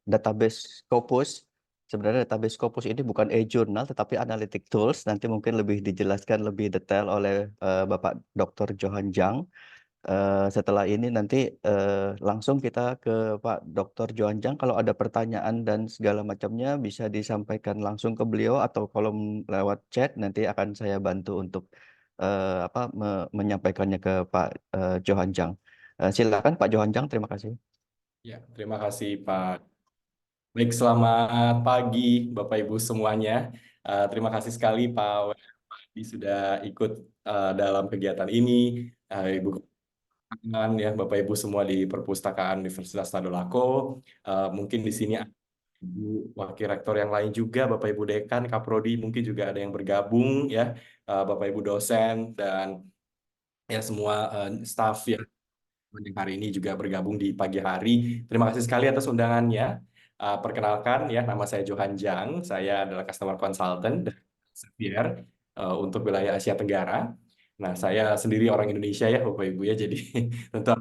database Scopus. Sebenarnya database Scopus ini bukan e-journal tetapi analytic tools. Nanti mungkin lebih dijelaskan lebih detail oleh Bapak Dr. Johan Jang. Setelah ini nanti langsung kita ke Pak Dr. Johan Jang. Kalau ada pertanyaan dan segala macamnya bisa disampaikan langsung ke beliau atau kalau lewat chat nanti akan saya bantu untuk menyampaikannya ke Pak Johan Jang. Silakan Pak Johan Jang, terima kasih. Ya, terima kasih Pak. Baik, selamat pagi Bapak Ibu semuanya. Terima kasih sekali Pak Wadi sudah ikut dalam kegiatan ini. Ibu Kanan, ya Bapak Ibu semua di Perpustakaan Universitas Tadulako. Mungkin di sini ada Ibu Wakil Rektor yang lain juga, Bapak Ibu Dekan, Kaprodi, mungkin juga ada yang bergabung ya, Bapak Ibu dosen dan ya semua staf yang hari ini juga bergabung di pagi hari. Terima kasih sekali atas undangannya. Perkenalkan ya, nama saya Johan Jang. Saya adalah Customer Consultant dari Xavier untuk wilayah Asia Tenggara. Nah, saya sendiri orang Indonesia ya, Bapak Ibu ya. Jadi tentu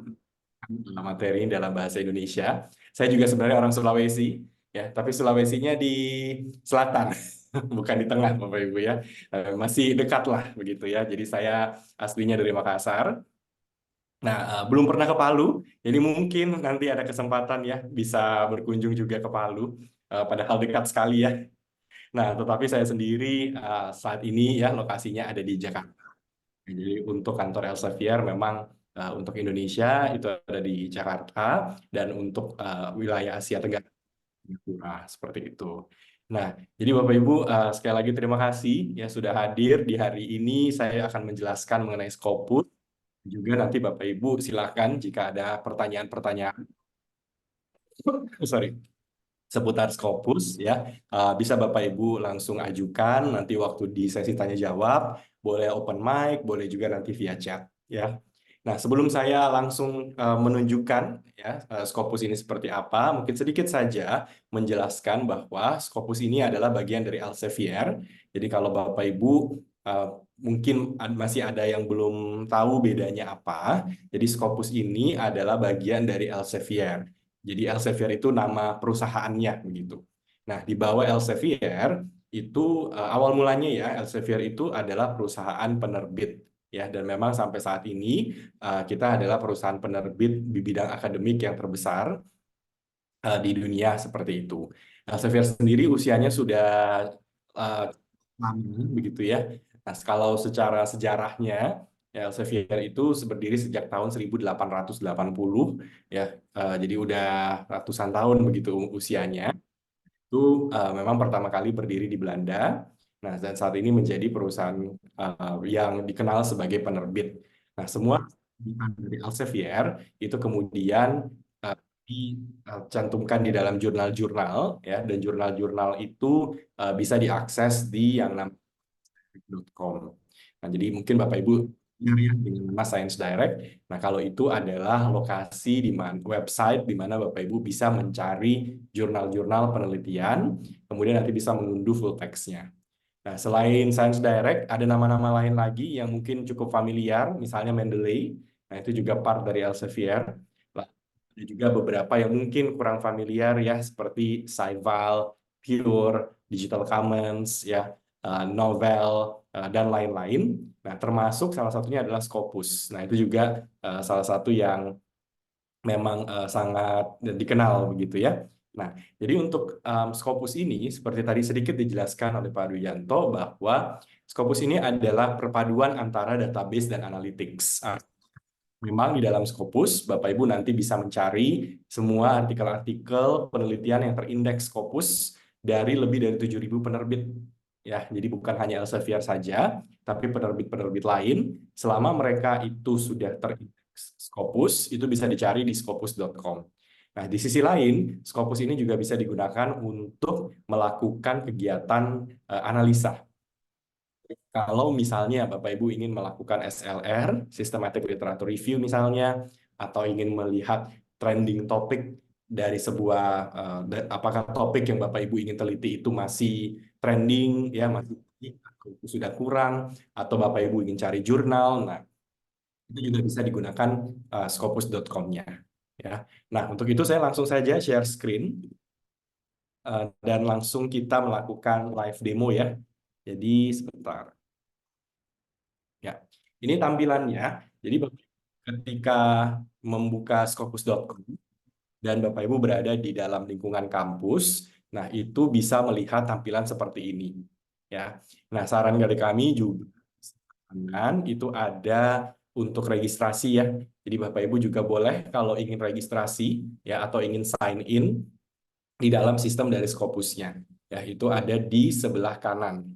dalam materi dalam bahasa Indonesia. Saya juga sebenarnya orang Sulawesi ya, tapi Sulawesinya di selatan, bukan di tengah, Bapak Ibu ya. Masih dekat lah begitu ya. Jadi saya aslinya dari Makassar. Nah, belum pernah ke Palu, jadi mungkin nanti ada kesempatan ya bisa berkunjung juga ke Palu, padahal dekat sekali ya. Nah, tetapi saya sendiri saat ini ya lokasinya ada di Jakarta. Jadi untuk kantor Elsevier memang untuk Indonesia itu ada di Jakarta dan untuk wilayah Asia Tenggara Singapura seperti itu. Nah, jadi Bapak Ibu sekali lagi terima kasih ya sudah hadir di hari ini. Saya akan menjelaskan mengenai Scopus. Juga nanti Bapak Ibu silakan jika ada pertanyaan-pertanyaan, sorry, seputar Scopus ya, bisa Bapak Ibu langsung ajukan nanti waktu di sesi tanya jawab, boleh open mic, boleh juga nanti via chat ya. Nah, sebelum saya langsung menunjukkan ya Scopus ini seperti apa, mungkin sedikit saja menjelaskan bahwa Scopus ini adalah bagian dari Elsevier. Jadi kalau Bapak Ibu mungkin masih ada yang belum tahu bedanya apa, jadi Scopus ini adalah bagian dari Elsevier. Jadi Elsevier itu nama perusahaannya begitu. Nah, di bawah Elsevier itu awal mulanya ya Elsevier itu adalah perusahaan penerbit ya, dan memang sampai saat ini kita adalah perusahaan penerbit di bidang akademik yang terbesar di dunia seperti itu. Elsevier sendiri usianya sudah uh, lama begitu ya. Nah, kalau secara sejarahnya ya, Elsevier itu berdiri sejak tahun 1880 ya. Jadi udah ratusan tahun begitu usianya. Itu memang pertama kali berdiri di Belanda. Nah, dan saat ini menjadi perusahaan yang dikenal sebagai penerbit. Nah, semua dari Elsevier itu kemudian uh, dicantumkan di dalam jurnal-jurnal ya, dan jurnal-jurnal itu bisa diakses di yang namanya science.com. Nah, jadi mungkin Bapak Ibu nyari ya dengan nama Science Direct. Nah, kalau itu adalah lokasi di mana website di mana Bapak Ibu bisa mencari jurnal-jurnal penelitian, kemudian nanti bisa mengunduh full text-nya. Nah, selain Science Direct, ada nama-nama lain lagi yang mungkin cukup familiar, misalnya Mendeley. Nah, itu juga part dari Elsevier. Ada juga beberapa yang mungkin kurang familiar ya, seperti Scival, Pure, Digital Commons, ya, Novel, dan lain-lain. Nah, termasuk salah satunya adalah Scopus. Nah, itu juga salah satu yang memang sangat dikenal begitu ya. Nah, jadi untuk Scopus ini, seperti tadi sedikit dijelaskan oleh Pak Duyanto, bahwa Scopus ini adalah perpaduan antara database dan analytics. Memang di dalam Scopus, Bapak Ibu nanti bisa mencari semua artikel-artikel penelitian yang terindeks Scopus dari lebih dari 7.000 penerbit. Ya, jadi bukan hanya Elsevier saja, tapi penerbit-penerbit lain, selama mereka itu sudah terindeks Scopus, itu bisa dicari di scopus.com. Nah, di sisi lain, Scopus ini juga bisa digunakan untuk melakukan kegiatan analisa. Kalau misalnya Bapak Ibu ingin melakukan SLR, Systematic Literature Review misalnya, atau ingin melihat trending topik dari sebuah, apakah topik yang Bapak Ibu ingin teliti itu masih trending, ya masih sudah kurang, atau Bapak Ibu ingin cari jurnal, nah itu juga bisa digunakan scopus.com-nya. ya. Nah, untuk itu saya langsung saja share screen dan langsung kita melakukan live demo ya. Jadi sebentar. Ya, ini tampilannya. Jadi ketika membuka Scopus.com dan Bapak Ibu berada di dalam lingkungan kampus, nah itu bisa melihat tampilan seperti ini. Ya, nah saran dari kami juga itu ada untuk registrasi ya. Jadi Bapak Ibu juga boleh kalau ingin registrasi ya atau ingin sign in di dalam sistem dari Scopusnya. Ya, itu ada di sebelah kanan.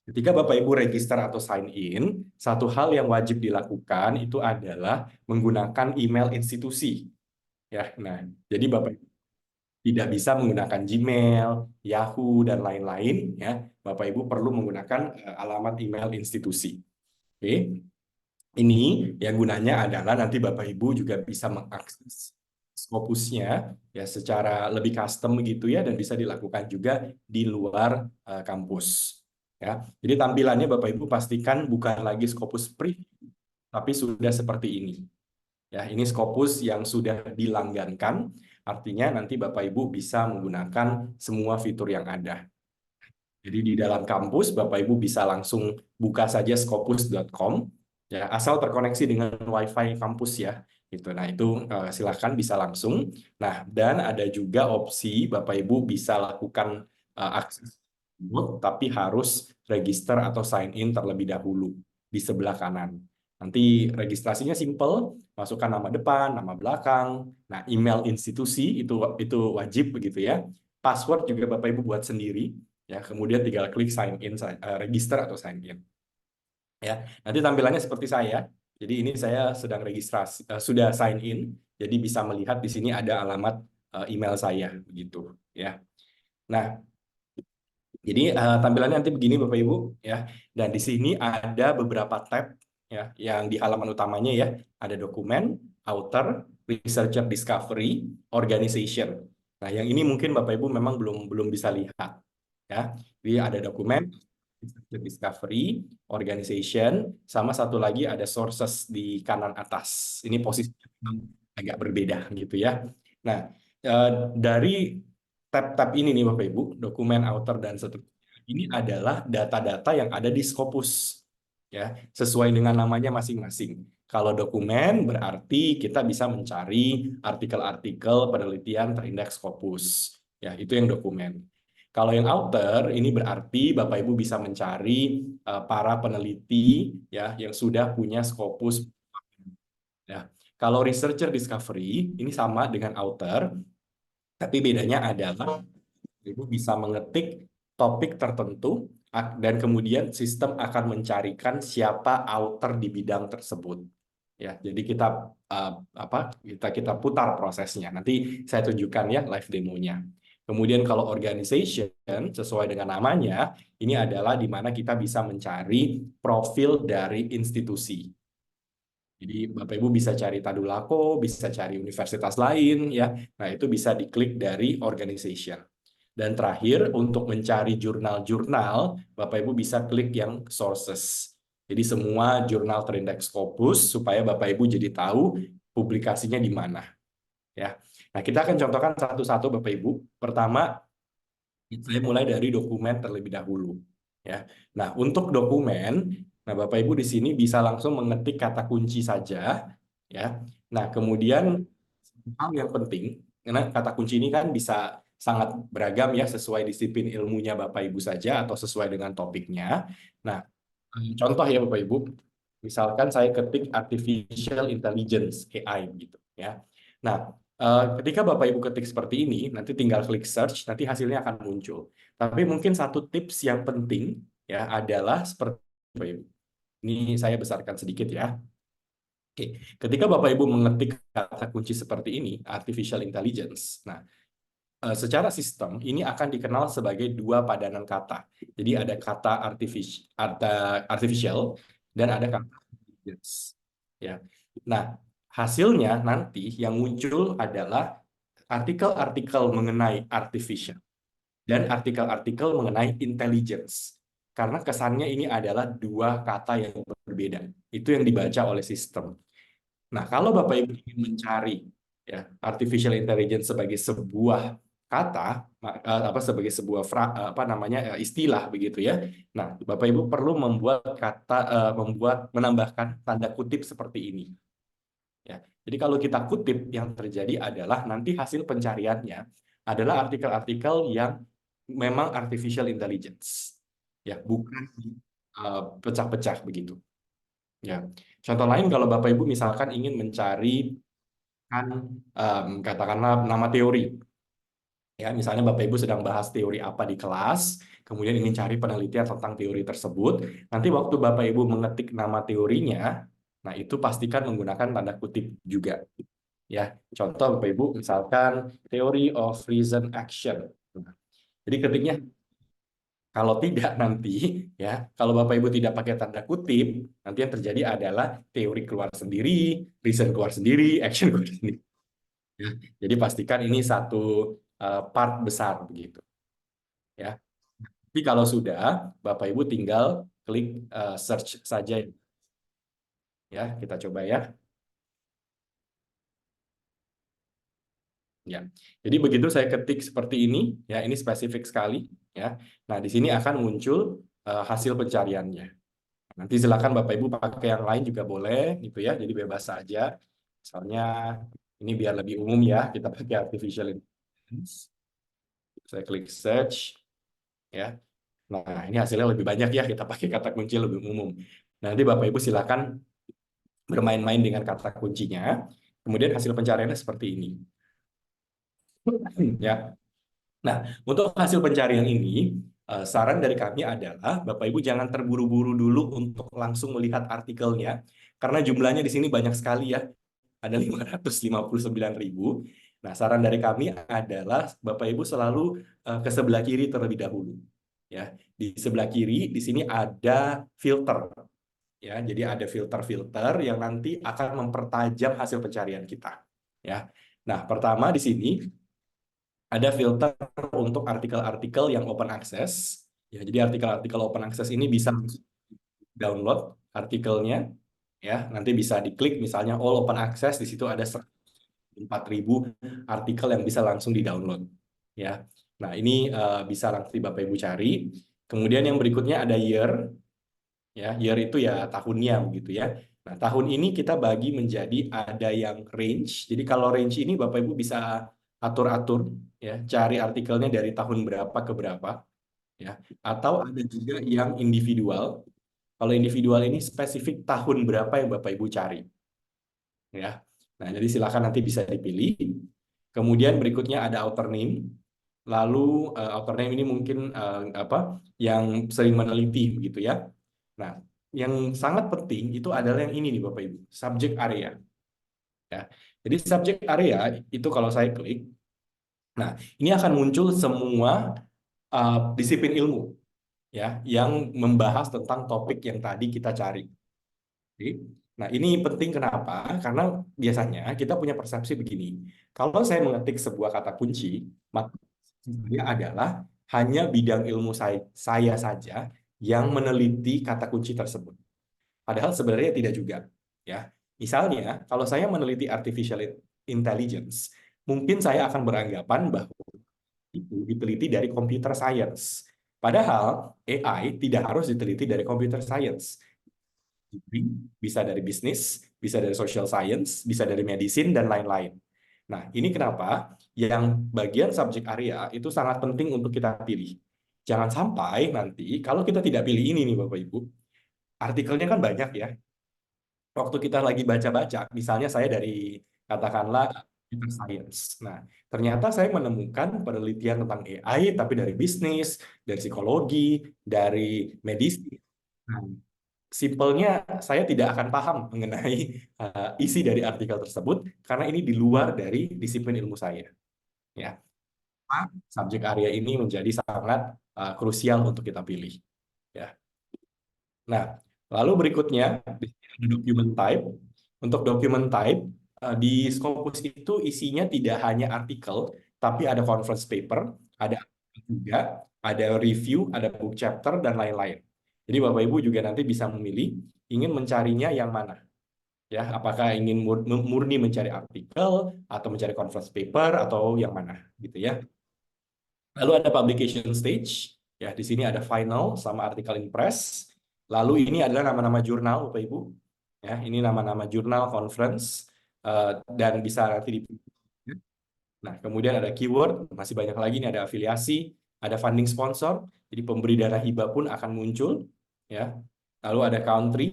Ketika Bapak Ibu register atau sign in, satu hal yang wajib dilakukan itu adalah menggunakan email institusi. Ya, nah, jadi Bapak Ibu tidak bisa menggunakan Gmail, Yahoo dan lain-lain. Ya, Bapak Ibu perlu menggunakan alamat email institusi. Oke, ini yang gunanya adalah nanti Bapak Ibu juga bisa mengakses Scopusnya ya secara lebih custom gitu ya dan bisa dilakukan juga di luar kampus. Ya, jadi tampilannya Bapak Ibu pastikan bukan lagi Scopus Preview, tapi sudah seperti ini. Ya, ini Scopus yang sudah dilanggankan, artinya nanti Bapak Ibu bisa menggunakan semua fitur yang ada. Jadi di dalam kampus Bapak Ibu bisa langsung buka saja scopus.com ya asal terkoneksi dengan WiFi kampus ya. Gitu. Nah, itu silakan bisa langsung. Nah, dan ada juga opsi Bapak Ibu bisa lakukan akses remote, tapi harus register atau sign in terlebih dahulu di sebelah kanan. Nanti registrasinya simple, masukkan nama depan, nama belakang, nah email institusi itu wajib begitu ya. Password juga Bapak Ibu buat sendiri. Ya, kemudian tinggal klik sign in, register atau sign in. Ya, nanti tampilannya seperti saya. Jadi ini saya sedang registrasi, sudah sign in. Jadi bisa melihat di sini ada alamat email saya, begitu. Ya. Nah, jadi tampilannya nanti begini Bapak Ibu, ya. Dan di sini ada beberapa tab, ya, yang di halaman utamanya ya. Ada dokumen, author, researcher discovery, organization. Nah, yang ini mungkin Bapak Ibu memang belum bisa lihat. Ya, jadi ada dokumen, discovery, organization, sama satu lagi ada sources di kanan atas. Ini posisinya agak berbeda gitu ya. Nah, dari tab-tab ini nih Bapak Ibu, dokumen, author dan seterusnya. Ini adalah data-data yang ada di Scopus. Ya, sesuai dengan namanya masing-masing. Kalau dokumen berarti kita bisa mencari artikel-artikel penelitian terindeks Scopus. Ya, itu yang dokumen. Kalau yang author ini berarti Bapak Ibu bisa mencari para peneliti ya yang sudah punya Scopus. Ya. Kalau researcher discovery ini sama dengan author, tapi bedanya adalah Ibu bisa mengetik topik tertentu dan kemudian sistem akan mencarikan siapa author di bidang tersebut. Ya, jadi kita putar prosesnya. Nanti saya tunjukkan ya live demonya. Kemudian kalau organization sesuai dengan namanya, ini adalah di mana kita bisa mencari profil dari institusi. Jadi Bapak Ibu bisa cari Tadulako, bisa cari universitas lain ya. Nah, itu bisa diklik dari organization. Dan terakhir untuk mencari jurnal-jurnal, Bapak Ibu bisa klik yang sources. Jadi semua jurnal terindeks Scopus supaya Bapak Ibu jadi tahu publikasinya di mana. Ya. Nah, kita akan contohkan satu-satu Bapak Ibu. Pertama, saya mulai dari dokumen terlebih dahulu. Ya. Nah, untuk dokumen, nah Bapak Ibu di sini bisa langsung mengetik kata kunci saja. Ya. Nah, kemudian hal yang penting, karena kata kunci ini kan bisa sangat beragam ya sesuai disiplin ilmunya Bapak Ibu saja atau sesuai dengan topiknya. Nah, contoh ya Bapak Ibu, misalkan saya ketik artificial intelligence AI gitu ya. Nah, ketika Bapak Ibu ketik seperti ini, nanti tinggal klik search, nanti hasilnya akan muncul. Tapi mungkin satu tips yang penting ya adalah seperti Bapak Ibu. Ini saya besarkan sedikit ya. Oke, ketika Bapak Ibu mengetik kata kunci seperti ini, artificial intelligence, nah secara sistem ini akan dikenal sebagai dua padanan kata. Jadi ada kata artificial dan ada kata intelligence. Ya. Nah, hasilnya nanti yang muncul adalah artikel-artikel mengenai artificial dan artikel-artikel mengenai intelligence. Karena kesannya ini adalah dua kata yang berbeda. Itu yang dibaca oleh sistem. Nah, kalau Bapak Ibu ingin mencari Ya, artificial intelligence sebagai sebuah kata, sebagai sebuah istilah begitu ya. Nah, Bapak Ibu perlu menambahkan tanda kutip seperti ini. Ya, jadi kalau kita kutip, yang terjadi adalah nanti hasil pencariannya adalah artikel-artikel yang memang artificial intelligence, ya, bukan pecah-pecah begitu. Ya, contoh lain kalau Bapak Ibu misalkan ingin mencari kan katakanlah nama teori. Ya, misalnya Bapak Ibu sedang bahas teori apa di kelas, kemudian ingin cari penelitian tentang teori tersebut, nanti waktu Bapak Ibu mengetik nama teorinya, nah itu pastikan menggunakan tanda kutip juga. Ya, contoh Bapak Ibu misalkan theory of reason action. Nah, jadi ketiknya kalau tidak nanti ya, kalau Bapak Ibu tidak pakai tanda kutip, nanti yang terjadi adalah teori keluar sendiri, reason keluar sendiri, action keluar sendiri. Ya, jadi pastikan ini satu part besar begitu ya. Tapi kalau sudah, Bapak Ibu tinggal klik search saja ya. Kita coba ya. Ya. Jadi begitu saya ketik seperti ini ya, ini spesifik sekali ya. Nah, di sini akan muncul hasil pencariannya. Nanti silakan Bapak Ibu pakai yang lain juga boleh gitu ya. Jadi bebas saja. Misalnya ini biar lebih umum ya, kita pakai artificial intelligence. Saya klik search ya. Nah, ini hasilnya lebih banyak ya, kita pakai kata kunci lebih umum. Nanti Bapak Ibu silakan bermain-main dengan kata kuncinya. Kemudian hasil pencariannya seperti ini. Ya. Nah, untuk hasil pencarian ini, saran dari kami adalah Bapak Ibu jangan terburu-buru dulu untuk langsung melihat artikelnya, karena jumlahnya di sini banyak sekali ya, ada 559.000. Nah, saran dari kami adalah Bapak Ibu selalu ke sebelah kiri terlebih dahulu. Ya, di sebelah kiri di sini ada filter. Ya, jadi ada filter-filter yang nanti akan mempertajam hasil pencarian kita. Ya. Nah, pertama di sini ada filter untuk artikel-artikel yang open access. Ya, jadi artikel-artikel open access ini bisa download artikelnya, ya. Nanti bisa diklik misalnya all open access, di situ ada 4.000 artikel yang bisa langsung di-download. Ya. Nah, ini bisa nanti Bapak Ibu cari. Kemudian yang berikutnya ada year. Ya, year itu ya tahunnya begitu ya. Nah, tahun ini kita bagi menjadi ada yang range. Jadi kalau range ini Bapak Ibu bisa atur-atur ya, cari artikelnya dari tahun berapa ke berapa ya. Atau ada juga yang individual. Kalau individual ini spesifik tahun berapa yang Bapak Ibu cari ya. Nah, jadi silakan nanti bisa dipilih. Kemudian berikutnya ada author name. Lalu author name ini mungkin yang sering meneliti begitu ya. Nah, yang sangat penting itu adalah yang ini nih Bapak Ibu, subject area. Ya. Jadi subject area itu kalau saya klik, nah ini akan muncul semua disiplin ilmu ya yang membahas tentang topik yang tadi kita cari. Oke. Nah, ini penting kenapa? Karena biasanya kita punya persepsi begini. Kalau saya mengetik sebuah kata kunci, maka dia adalah hanya bidang ilmu saya saja yang meneliti kata kunci tersebut. Padahal sebenarnya tidak juga. Ya, misalnya kalau saya meneliti artificial intelligence, mungkin saya akan beranggapan bahwa itu diteliti dari computer science. Padahal AI tidak harus diteliti dari computer science. Bisa dari bisnis, bisa dari social science, bisa dari medicine, dan lain-lain. Nah, ini kenapa yang bagian subject area itu sangat penting untuk kita pilih. Jangan sampai nanti, kalau kita tidak pilih ini nih Bapak Ibu, artikelnya kan banyak ya. Waktu kita lagi baca-baca, misalnya saya dari, katakanlah, computer science. Nah, ternyata saya menemukan penelitian tentang AI, tapi dari bisnis, dari psikologi, dari medis. Nah, simpelnya saya tidak akan paham mengenai isi dari artikel tersebut karena ini di luar dari disiplin ilmu saya. Ya, subjek area ini menjadi sangat krusial untuk kita pilih. Ya. Nah, lalu berikutnya ada document type. Untuk document type di Scopus itu isinya tidak hanya artikel, tapi ada conference paper, ada juga, ada review, ada book chapter dan lain-lain. Jadi Bapak Ibu juga nanti bisa memilih ingin mencarinya yang mana. Ya, apakah ingin murni mencari artikel atau mencari conference paper atau yang mana gitu ya. Lalu ada publication stage, ya di sini ada final sama artikel in press. Lalu ini adalah nama-nama jurnal, Bapak Ibu. Ya, ini nama-nama jurnal conference dan bisa nanti di. Nah, kemudian ada keyword, masih banyak lagi nih, ada afiliasi, ada funding sponsor, jadi pemberi dana hibah pun akan muncul, ya. Lalu ada country,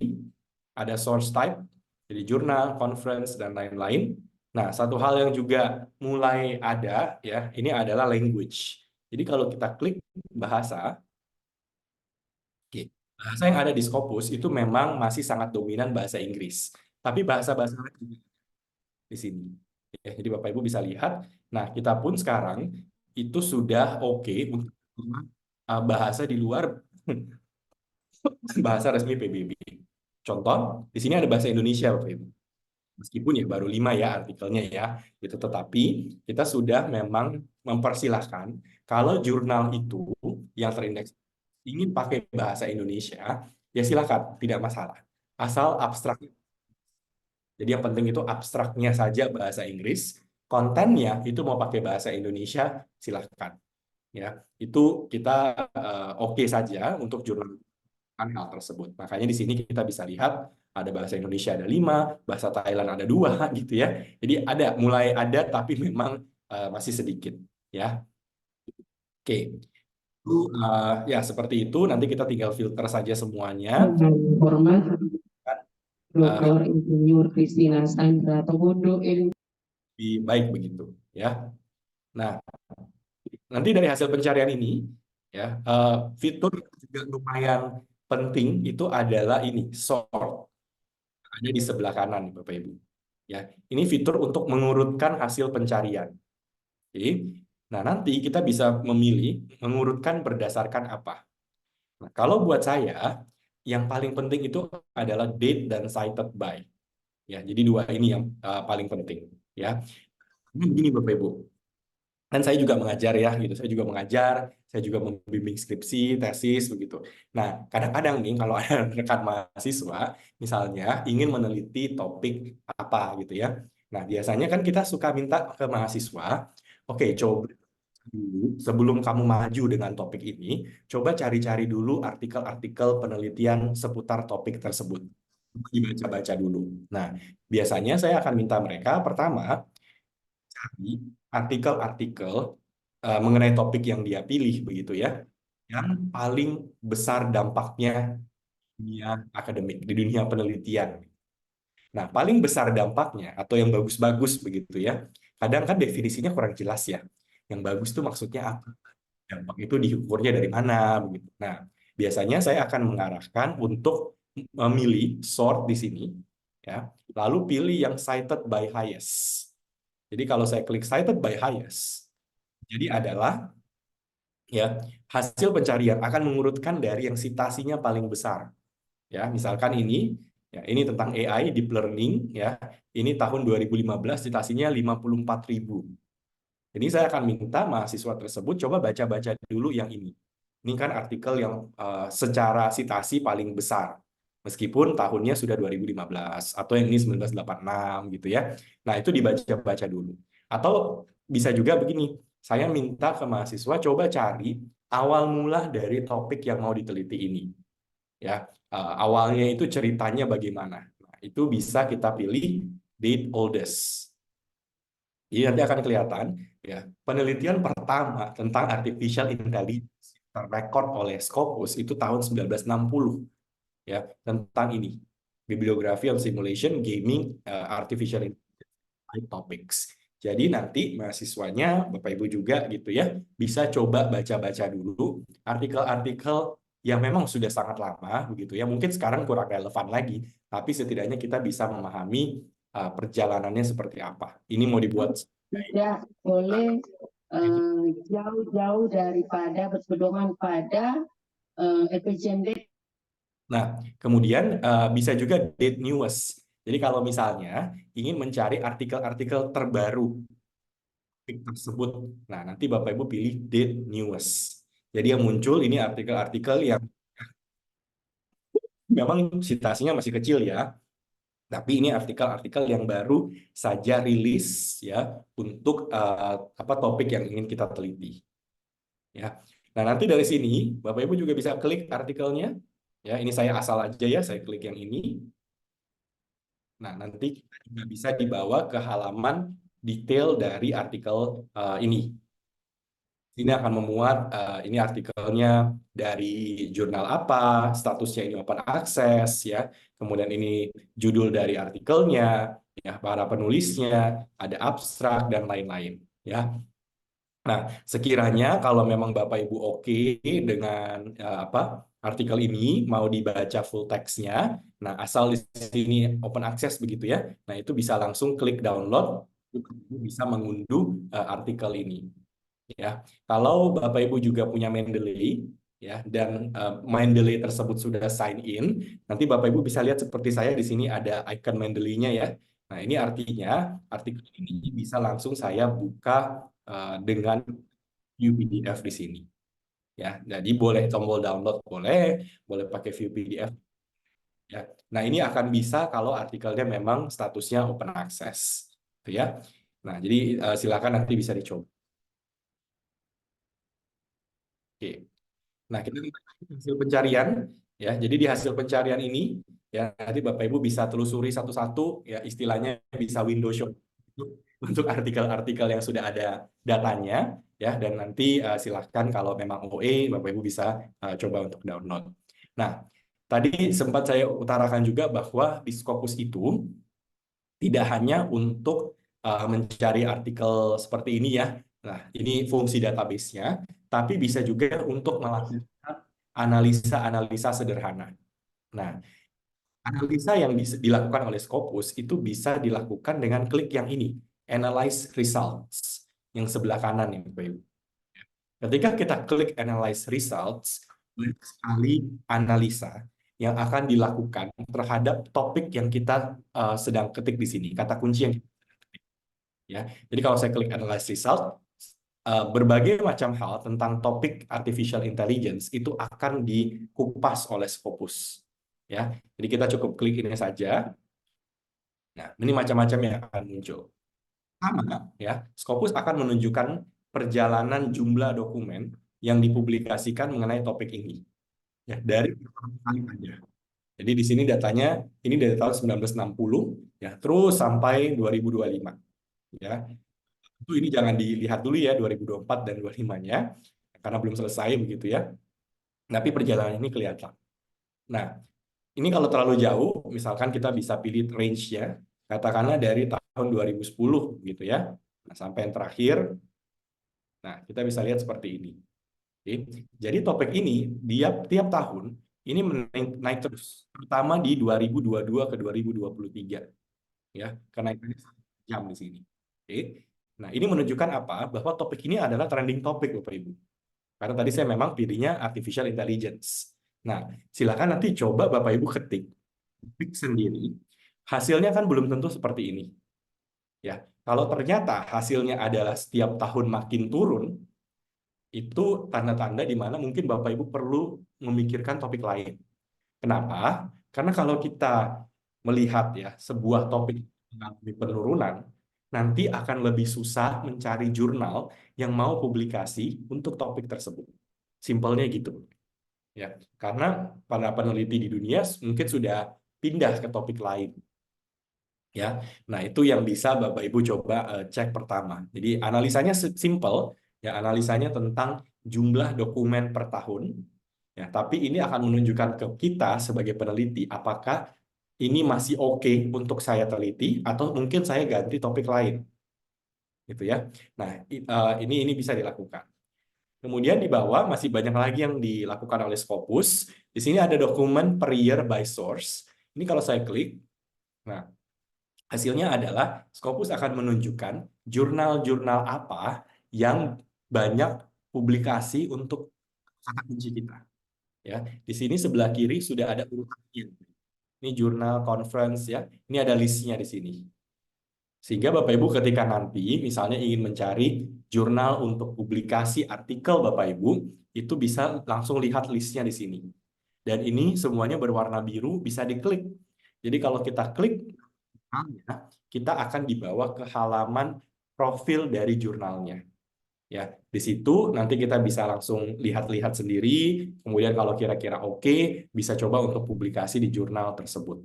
ada source type, jadi jurnal, conference dan lain-lain. Nah, satu hal yang juga mulai ada, ya, ini adalah language. Jadi kalau kita klik bahasa, oke, bahasa yang ada di Scopus itu memang masih sangat dominan bahasa Inggris. Tapi bahasa-bahasa lain di sini. Ya, jadi Bapak Ibu bisa lihat. Nah, kita pun sekarang itu sudah oke untuk bahasa di luar bahasa resmi PBB. Contoh, di sini ada bahasa Indonesia, Bapak Ibu. Meskipun ya baru 5 ya artikelnya ya, gitu. Tetapi kita sudah memang mempersilahkan kalau jurnal itu yang terindeks ingin pakai bahasa Indonesia, ya silakan, tidak masalah. Asal abstrak. Jadi yang penting itu abstraknya saja bahasa Inggris, kontennya itu mau pakai bahasa Indonesia, silahkan. Ya, itu kita oke saja untuk jurnal hal tersebut. Makanya di sini kita bisa lihat ada bahasa Indonesia ada 5, bahasa Thailand ada 2, gitu ya. Jadi ada, mulai ada, tapi memang masih sedikit. Ya, oke. Itu, ya seperti itu. Nanti kita tinggal filter saja semuanya. Hormat Uh, Dr. Insinyur Kristina Sandra Tomodo baik begitu. Ya. Nah, nanti dari hasil pencarian ini, ya, fitur yang juga lumayan penting itu adalah ini, sort. Ada di sebelah kanan, Bapak Ibu. Ya, ini fitur untuk mengurutkan hasil pencarian. Oke. Nah, nanti kita bisa memilih mengurutkan berdasarkan apa. Nah, kalau buat saya, yang paling penting itu adalah date dan cited by. Ya, jadi dua ini yang paling penting. Ya, ini begini Bapak Ibu. Kan saya juga mengajar ya gitu, saya juga mengajar, saya juga membimbing skripsi, tesis begitu. Nah, kadang-kadang nih kalau ada rekan mahasiswa misalnya ingin meneliti topik apa gitu ya. Nah, biasanya kan kita suka minta ke mahasiswa, oke, coba dulu sebelum kamu maju dengan topik ini, coba cari-cari dulu artikel-artikel penelitian seputar topik tersebut. Dibaca-baca dulu. Nah, biasanya saya akan minta mereka pertama cari artikel-artikel mengenai topik yang dia pilih begitu ya, yang paling besar dampaknya di dunia akademik, di dunia penelitian. Nah, paling besar dampaknya atau yang bagus-bagus begitu ya. Kadang kan definisinya kurang jelas ya. Yang bagus itu maksudnya apa? Dampak itu diukurnya dari mana begitu. Nah, biasanya saya akan mengarahkan untuk memilih sort di sini ya. Lalu pilih yang cited by highest. Jadi kalau saya klik cited by highest, jadi adalah ya hasil pencarian akan mengurutkan dari yang citasinya paling besar. Ya, misalkan ini ya ini tentang AI deep learning ya. Ini tahun 2015 citasinya 54.000. Ini saya akan minta mahasiswa tersebut coba baca-baca dulu yang ini. Ini kan artikel yang secara citasi paling besar. Meskipun tahunnya sudah 2015 atau yang ini 1986 gitu ya. Nah, itu dibaca-baca dulu. Atau bisa juga begini, saya minta ke mahasiswa coba cari awal mula dari topik yang mau diteliti ini. Ya, awalnya itu ceritanya bagaimana. Nah, itu bisa kita pilih date oldest. Jadi nanti akan kelihatan ya penelitian pertama tentang artificial intelligence terrekord oleh Scopus itu tahun 1960 ya tentang ini bibliografi of simulation gaming artificial intelligence topics. Jadi nanti mahasiswanya Bapak Ibu juga gitu ya bisa coba baca-baca dulu artikel-artikel yang memang sudah sangat lama begitu ya mungkin sekarang kurang relevan lagi tapi setidaknya kita bisa memahami perjalanannya seperti apa. Ini mau dibuat tidak boleh jauh-jauh daripada berpedoman pada efisiensi. Nah, kemudian bisa juga date newest. Jadi kalau misalnya ingin mencari artikel-artikel terbaru tersebut, nah nanti Bapak Ibu pilih date newest. Jadi yang muncul ini artikel-artikel yang memang citasinya masih kecil ya. Tapi ini artikel-artikel yang baru saja rilis ya untuk topik yang ingin kita teliti. Ya. Nah, nanti dari sini Bapak Ibu juga bisa klik artikelnya. Ya, ini saya asal aja ya, saya klik yang ini. Nah, nanti kita juga bisa dibawa ke halaman detail dari artikel ini. Ini akan memuat ini artikelnya dari jurnal apa, statusnya ini open access ya. Kemudian ini judul dari artikelnya, ya, para penulisnya, ada abstrak dan lain-lain ya. Nah, sekiranya kalau memang Bapak Ibu oke dengan artikel ini mau dibaca full text-nya, nah asal di sini open access begitu ya. Nah, itu bisa langsung klik download, bisa mengunduh artikel ini. Ya, kalau Bapak Ibu juga punya Mendeley ya dan Mendeley tersebut sudah sign in, nanti Bapak Ibu bisa lihat seperti saya di sini ada icon Mendeley-nya ya. Nah, ini artinya artikel ini bisa langsung saya buka dengan view PDF di sini. Ya, jadi boleh tombol download boleh pakai view PDF. Ya. Nah, ini akan bisa kalau artikelnya memang statusnya open access, gitu ya. Nah, jadi silakan nanti bisa dicoba. Oke. Nah, kita lihat hasil pencarian ya. Jadi di hasil pencarian ini ya nanti Bapak Ibu bisa telusuri satu-satu ya, istilahnya bisa window shop untuk artikel-artikel yang sudah ada datanya ya, dan nanti silahkan kalau memang OE Bapak Ibu bisa coba untuk download. Nah, tadi sempat saya utarakan juga bahwa di Scopus itu tidak hanya untuk mencari artikel seperti ini ya. Nah, ini fungsi database-nya, tapi bisa juga untuk melakukan analisa-analisa sederhana. Nah, analisa yang dilakukan oleh Scopus itu bisa dilakukan dengan klik yang ini, Analyze Results, yang sebelah kanan ini, Bapak Ibu. Ketika kita klik Analyze Results, banyak sekali analisa yang akan dilakukan terhadap topik yang kita sedang ketik di sini, kata kunci yang kita ketik. Ya, jadi kalau saya klik Analyze Result, berbagai macam hal tentang topik artificial intelligence itu akan dikupas oleh Scopus. Ya, jadi kita cukup klik ini saja. Nah, ini macam-macam yang akan muncul. Pertama, ya, Scopus akan menunjukkan perjalanan jumlah dokumen yang dipublikasikan mengenai topik ini. Ya, dari beberapa kali aja. Jadi di sini datanya ini dari tahun 1960 ya, terus sampai 2025. Ya. Itu ini jangan dilihat dulu ya 2024 dan 25-nya karena belum selesai begitu ya. Tapi perjalanan ini kelihatan. Nah, ini kalau terlalu jauh, misalkan kita bisa pilih range-nya, katakanlah dari tahun 2010 gitu ya. Nah, sampai yang terakhir. Nah, kita bisa lihat seperti ini. Oke. Jadi topik ini tiap tahun ini naik terus, terutama di 2022 ke 2023. Ya, kenaikannya jam di sini. Oke. Nah, ini menunjukkan apa? Bahwa topik ini adalah trending topik, Bapak Ibu. Karena tadi saya memang pilihnya artificial intelligence. Nah, silakan nanti coba Bapak Ibu ketik sendiri. Hasilnya kan belum tentu seperti ini. Ya, kalau ternyata hasilnya adalah setiap tahun makin turun, itu tanda-tanda di mana mungkin Bapak Ibu perlu memikirkan topik lain. Kenapa? Karena kalau kita melihat ya sebuah topik mengalami penurunan, nanti akan lebih susah mencari jurnal yang mau publikasi untuk topik tersebut. Simpelnya gitu. Ya, karena para peneliti di dunia mungkin sudah pindah ke topik lain. Ya. Nah, itu yang bisa Bapak Ibu coba cek pertama. Jadi analisanya simple, ya analisanya tentang jumlah dokumen per tahun. Ya, tapi ini akan menunjukkan ke kita sebagai peneliti apakah ini masih oke untuk saya teliti atau mungkin saya ganti topik lain. Gitu ya. Nah, ini bisa dilakukan. Kemudian di bawah masih banyak lagi yang dilakukan oleh Scopus. Di sini ada dokumen per year by source. Ini kalau saya klik, nah hasilnya adalah Scopus akan menunjukkan jurnal-jurnal apa yang banyak publikasi untuk kata kunci kita. Ya, di sini sebelah kiri sudah ada urutannya. Ini jurnal conference ya. Ini ada listnya di sini. Sehingga Bapak Ibu ketika nanti misalnya ingin mencari jurnal untuk publikasi artikel Bapak Ibu, itu bisa langsung lihat listnya di sini. Dan ini semuanya berwarna biru, bisa diklik. Jadi kalau kita klik kita akan dibawa ke halaman profil dari jurnalnya. Ya, di situ nanti kita bisa langsung lihat-lihat sendiri. Kemudian kalau kira-kira oke, bisa coba untuk publikasi di jurnal tersebut.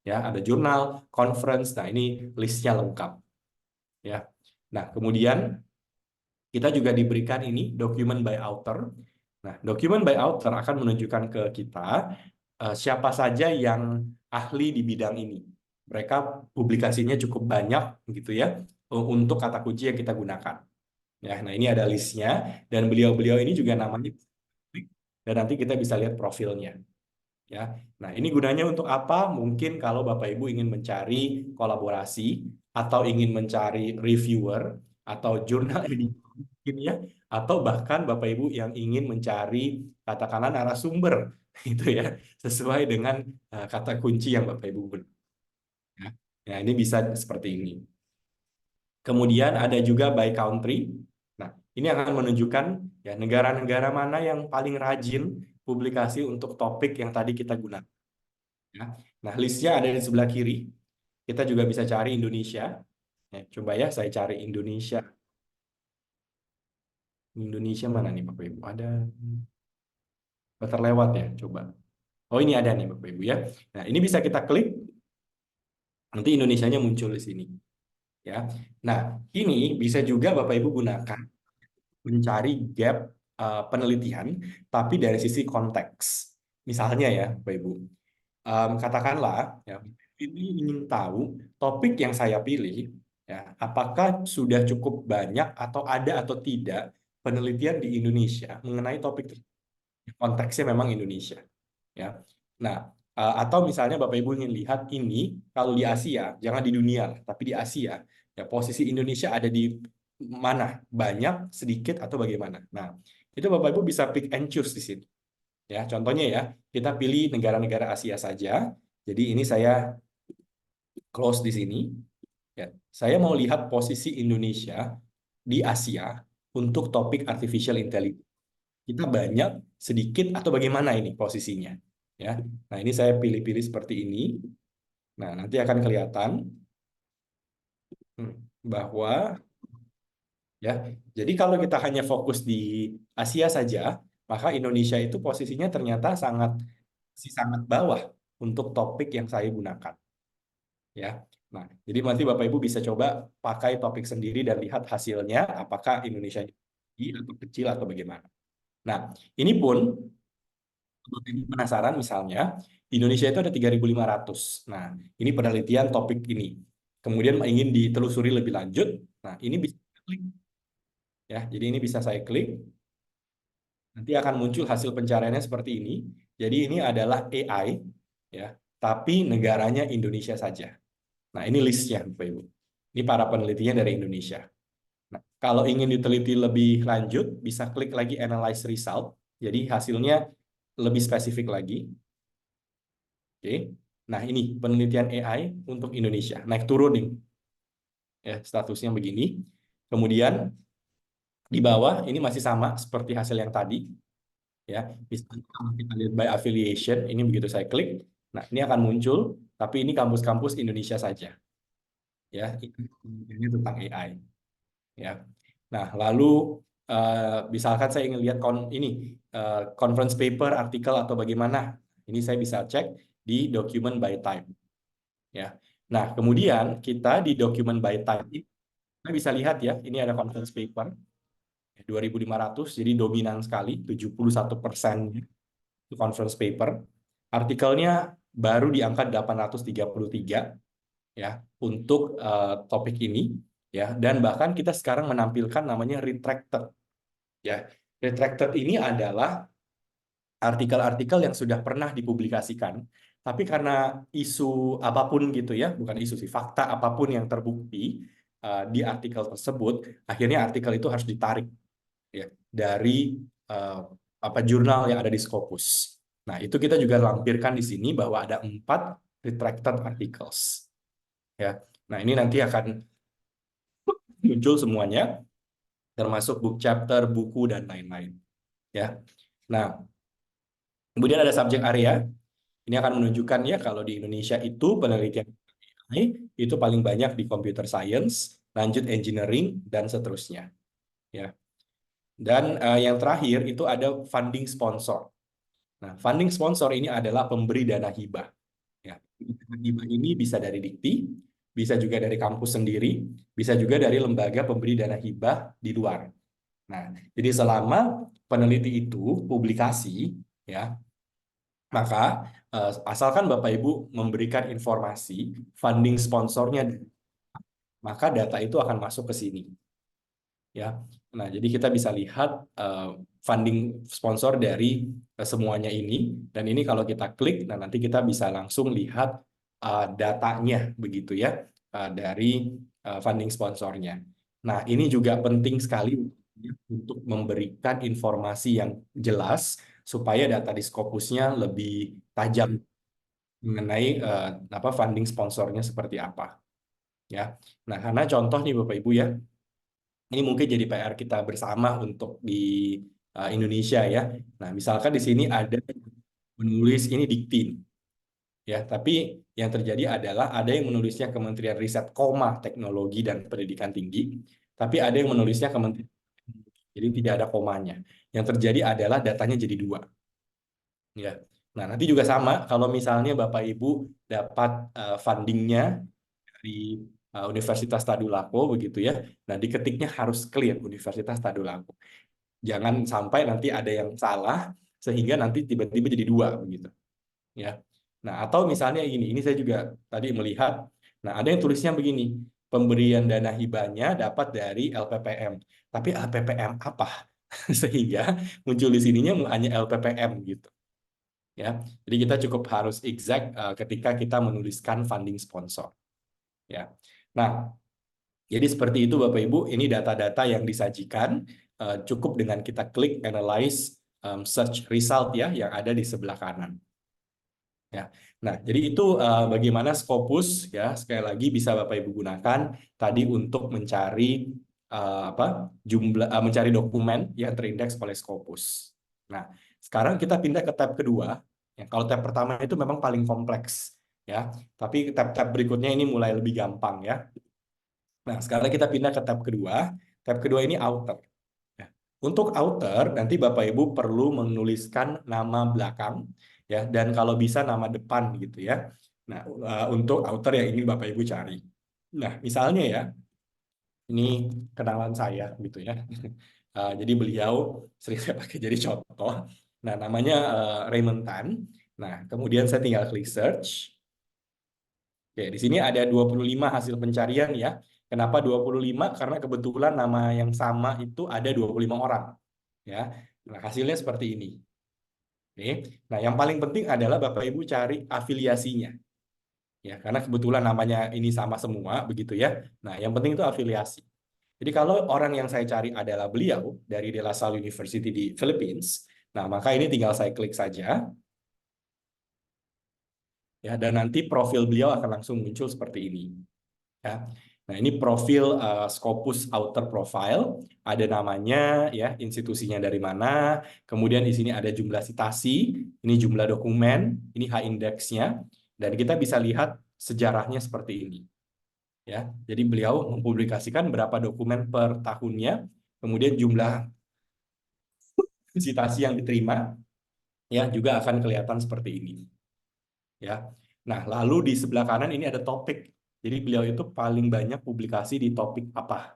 Ya, ada jurnal, conference. Nah, ini listnya lengkap. Ya. Nah, kemudian kita juga diberikan ini document by author. Nah, document by author akan menunjukkan ke kita siapa saja yang ahli di bidang ini. Mereka publikasinya cukup banyak gitu ya untuk kata kunci yang kita gunakan. Ya, nah ini ada listnya dan beliau-beliau ini juga namanya dan nanti kita bisa lihat profilnya. Ya, nah ini gunanya untuk apa? Mungkin kalau Bapak Ibu ingin mencari kolaborasi atau ingin mencari reviewer atau jurnal editor mungkin ya, atau bahkan Bapak Ibu yang ingin mencari katakanlah narasumber itu ya, sesuai dengan kata kunci yang Bapak Ibu gunakan. Ya, nah ini bisa seperti ini. Kemudian ada juga by country. Nah, ini akan menunjukkan ya negara-negara mana yang paling rajin publikasi untuk topik yang tadi kita gunakan. Ya. Nah, listnya ada di sebelah kiri. Kita juga bisa cari Indonesia. Ya, coba ya, saya cari Indonesia. Indonesia mana nih Bapak Ibu? Ada terlewat ya, coba. Oh, ini ada nih Bapak Ibu ya. Nah, ini bisa kita klik. Nanti Indonesianya muncul di sini. Ya. Nah, ini bisa juga Bapak Ibu gunakan mencari gap penelitian, tapi dari sisi konteks. Misalnya ya, Bapak Ibu, katakanlah ya, ini ingin tahu topik yang saya pilih, ya, apakah sudah cukup banyak atau ada atau tidak penelitian di Indonesia mengenai topik tersebut. Konteksnya memang Indonesia. Ya. Nah, atau misalnya Bapak Ibu ingin lihat ini kalau di Asia, jangan di dunia, tapi di Asia, ya posisi Indonesia ada di mana? Banyak, sedikit, atau bagaimana? Nah, itu Bapak Ibu bisa pick and choose di sini. Ya, contohnya ya, kita pilih negara-negara Asia saja. Jadi ini saya close di sini. Ya, saya mau lihat posisi Indonesia di Asia untuk topik artificial intelligence. Kita banyak, sedikit, atau bagaimana ini posisinya? Ya, nah ini saya pilih-pilih seperti ini. Nah, nanti akan kelihatan bahwa ya, jadi kalau kita hanya fokus di Asia saja, maka Indonesia itu posisinya ternyata sangat bawah untuk topik yang saya gunakan. Ya, nah jadi nanti Bapak Ibu bisa coba pakai topik sendiri dan lihat hasilnya, apakah Indonesia tinggi atau kecil atau bagaimana. Nah, ini pun Bapak Ibu penasaran misalnya, di Indonesia itu ada 3.500. Nah, ini penelitian topik ini. Kemudian ingin ditelusuri lebih lanjut, nah ini bisa klik. Ya, jadi ini bisa saya klik. Nanti akan muncul hasil pencariannya seperti ini. Jadi ini adalah AI, ya, tapi negaranya Indonesia saja. Nah, ini listnya, Bapak Ibu. Ini para penelitinya dari Indonesia. Nah, kalau ingin diteliti lebih lanjut, bisa klik lagi Analyze Result. Jadi hasilnya lebih spesifik lagi. Oke. Nah, ini penelitian AI untuk Indonesia. Naik turun nih. Ya, statusnya begini. Kemudian di bawah ini masih sama seperti hasil yang tadi. Ya, misalnya kalau kita lihat by affiliation, ini begitu saya klik, nah ini akan muncul, tapi ini kampus-kampus Indonesia saja. Ya, ini tentang AI. Ya. Nah, lalu misalkan saya ingin lihat conference paper, artikel atau bagaimana, ini saya bisa cek di document by type. Ya. Nah, kemudian kita di document by type kita bisa lihat ya, ini ada conference paper 2.500, jadi dominan sekali, 71% itu conference paper. Artikelnya baru di angka 833 ya untuk topik ini ya, dan bahkan kita sekarang menampilkan namanya retracted. Ya, retracted ini adalah artikel-artikel yang sudah pernah dipublikasikan, tapi karena isu apapun gitu ya, bukan isu sih, fakta apapun yang terbukti di artikel tersebut, akhirnya artikel itu harus ditarik ya dari jurnal yang ada di Scopus. Nah, itu kita juga lampirkan di sini bahwa ada 4 retracted articles. Ya. Nah, ini nanti akan muncul semuanya, termasuk book chapter, buku, dan lain-lain. Ya. Nah, kemudian ada subject area. Ini akan menunjukkan ya kalau di Indonesia itu penelitian itu paling banyak di computer science, lanjut engineering, dan seterusnya. Ya. Dan yang terakhir itu ada funding sponsor. Nah, funding sponsor ini adalah pemberi dana hibah. Ya, dana hibah ini bisa dari Dikti, bisa juga dari kampus sendiri, bisa juga dari lembaga pemberi dana hibah di luar. Nah, jadi selama peneliti itu publikasi, ya, maka asalkan Bapak Ibu memberikan informasi funding sponsornya, maka data itu akan masuk ke sini. Ya, nah jadi kita bisa lihat funding sponsor dari semuanya ini, dan ini kalau kita klik, nah nanti kita bisa langsung lihat datanya begitu ya, dari funding sponsornya. Nah ini juga penting sekali untuk memberikan informasi yang jelas supaya data di Scopusnya lebih tajam mengenai funding sponsornya seperti apa. Ya, nah karena contoh nih Bapak Ibu ya, ini mungkin jadi PR kita bersama untuk di Indonesia ya. Nah, misalkan di sini ada menulis ini Dikti, ya. Tapi yang terjadi adalah ada yang menulisnya Kementerian Riset, Teknologi dan Pendidikan Tinggi, tapi ada yang menulisnya Kementerian, jadi tidak ada komanya. Yang terjadi adalah datanya jadi dua, ya. Nah, nanti juga sama kalau misalnya Bapak Ibu dapat fundingnya dari Universitas Tadulako begitu ya. Nah, diketiknya harus clear Universitas Tadulako. Jangan sampai nanti ada yang salah sehingga nanti tiba-tiba jadi dua begitu. Ya. Nah, atau misalnya ini saya juga tadi melihat, nah ada yang tulisnya begini, pemberian dana hibahnya dapat dari LPPM. Tapi LPPM apa? Sehingga muncul di sininya hanya LPPM gitu. Ya. Jadi kita cukup harus exact ketika kita menuliskan funding sponsor. Ya. Nah, jadi seperti itu Bapak Ibu, ini data-data yang disajikan, cukup dengan kita klik analyze search result ya yang ada di sebelah kanan. Ya. Nah, jadi itu bagaimana Scopus ya, sekali lagi bisa Bapak Ibu gunakan tadi untuk mencari mencari dokumen yang terindeks oleh Scopus. Nah, sekarang kita pindah ke tab kedua. Ya, kalau tab pertama itu memang paling kompleks ya, tapi tab-tab berikutnya ini mulai lebih gampang ya. Nah, sekarang kita pindah ke tab kedua. Tab kedua ini outer. Ya. Untuk outer, nanti Bapak Ibu perlu menuliskan nama belakang, ya, dan kalau bisa nama depan gitu ya. Nah, untuk outer yang ingin Bapak Ibu cari. Nah, misalnya ya, ini kenalan saya gitu ya. Jadi beliau sering saya pakai jadi contoh. Nah, namanya Raymond Tan. Nah, kemudian saya tinggal klik search. Oke, di sini ada 25 hasil pencarian ya. Kenapa 25? Karena kebetulan nama yang sama itu ada 25 orang. Ya. Nah, hasilnya seperti ini. Oke. Nah, yang paling penting adalah Bapak Ibu cari afiliasinya. Ya, karena kebetulan namanya ini sama semua begitu ya. Nah, yang penting itu afiliasi. Jadi kalau orang yang saya cari adalah beliau dari De La Salle University di Philippines, nah maka ini tinggal saya klik saja. Ya, dan nanti profil beliau akan langsung muncul seperti ini. Ya. Nah, ini profil Scopus Outer Profile, ada namanya, ya, institusinya dari mana, kemudian di sini ada jumlah citasi, ini jumlah dokumen, ini H-index-nya, dan kita bisa lihat sejarahnya seperti ini. Ya, jadi beliau mempublikasikan berapa dokumen per tahunnya, kemudian jumlah citasi yang diterima, ya, juga akan kelihatan seperti ini. Ya. Nah, lalu di sebelah kanan ini ada topik. Jadi beliau itu paling banyak publikasi di topik apa.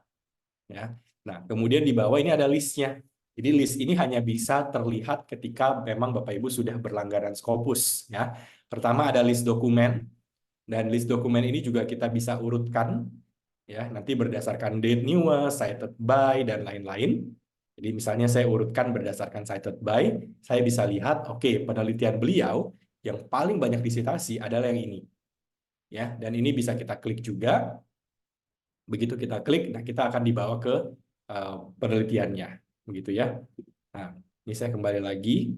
Ya. Nah, kemudian di bawah ini ada listnya. Jadi list ini hanya bisa terlihat ketika memang Bapak Ibu sudah berlangganan Scopus. Ya. Pertama ada list dokumen, dan list dokumen ini juga kita bisa urutkan. Ya, nanti berdasarkan date newest, cited by, dan lain-lain. Jadi misalnya saya urutkan berdasarkan cited by, saya bisa lihat, oke, penelitian beliau yang paling banyak disitasi adalah yang ini. Ya, dan ini bisa kita klik juga. Begitu kita klik, nah kita akan dibawa ke penelitiannya, begitu ya. Nah, ini saya kembali lagi.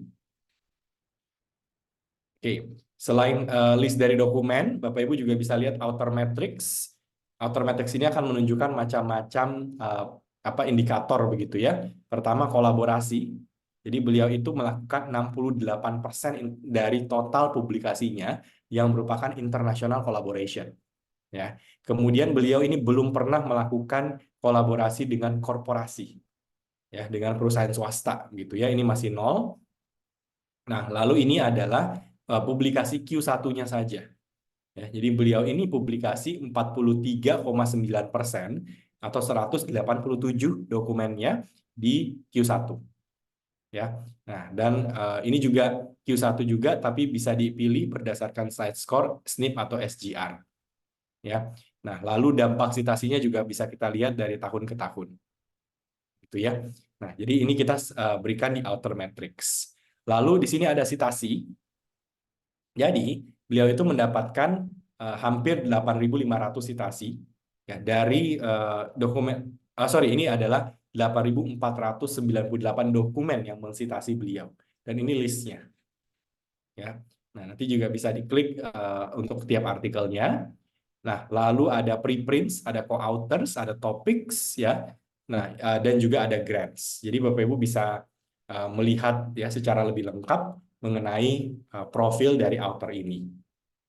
Oke, selain list dari dokumen, Bapak Ibu juga bisa lihat outer matrix. Outer matrix ini akan menunjukkan macam-macam indikator begitu ya. Pertama kolaborasi. Jadi beliau itu melakukan 68% dari total publikasinya yang merupakan international collaboration. ya. Kemudian beliau ini belum pernah melakukan kolaborasi dengan korporasi, ya, dengan perusahaan swasta gitu ya. Ini masih 0. Nah, lalu ini adalah publikasi Q1-nya saja. Ya, jadi beliau ini publikasi 43,9% atau 187 dokumennya di Q1. Ya. Nah, dan ini juga Q1 juga, tapi bisa dipilih berdasarkan slide score, SNP atau SGR. Ya. Nah, lalu dampak citasinya juga bisa kita lihat dari tahun ke tahun. Gitu ya. Nah, jadi ini kita berikan di outer matrix. Lalu di sini ada citasi. Jadi, beliau itu mendapatkan hampir 8.500 citasi ya dari dokumen ini adalah 8.498 dokumen yang mensitasi beliau, dan ini listnya ya. Nah, nanti juga bisa diklik untuk tiap artikelnya. Nah, lalu ada preprints, ada co-authors, ada topics ya. Nah, dan juga ada grants. Jadi Bapak Ibu bisa melihat ya secara lebih lengkap mengenai profil dari author ini.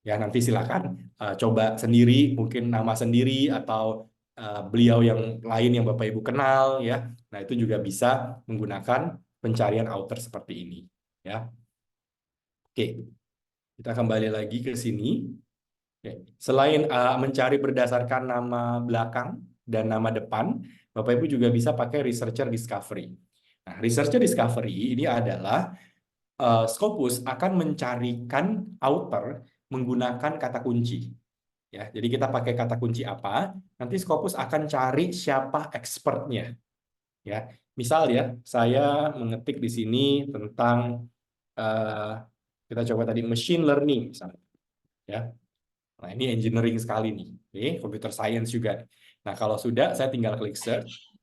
Ya, nanti silakan coba sendiri, mungkin nama sendiri atau beliau yang lain yang Bapak Ibu kenal ya. Nah, itu juga bisa menggunakan pencarian author seperti ini ya. Oke. Kita kembali lagi ke sini. Oke. Selain mencari berdasarkan nama belakang dan nama depan, Bapak Ibu juga bisa pakai researcher discovery. Nah, researcher discovery ini adalah Scopus akan mencarikan author menggunakan kata kunci. Ya, jadi kita pakai kata kunci apa? Nanti Scopus akan cari siapa expertnya. Ya, misal ya, saya mengetik di sini tentang kita coba tadi machine learning misalnya. Ya, nah ini engineering sekali nih. Oke, computer science juga. Nah, kalau sudah, saya tinggal klik search.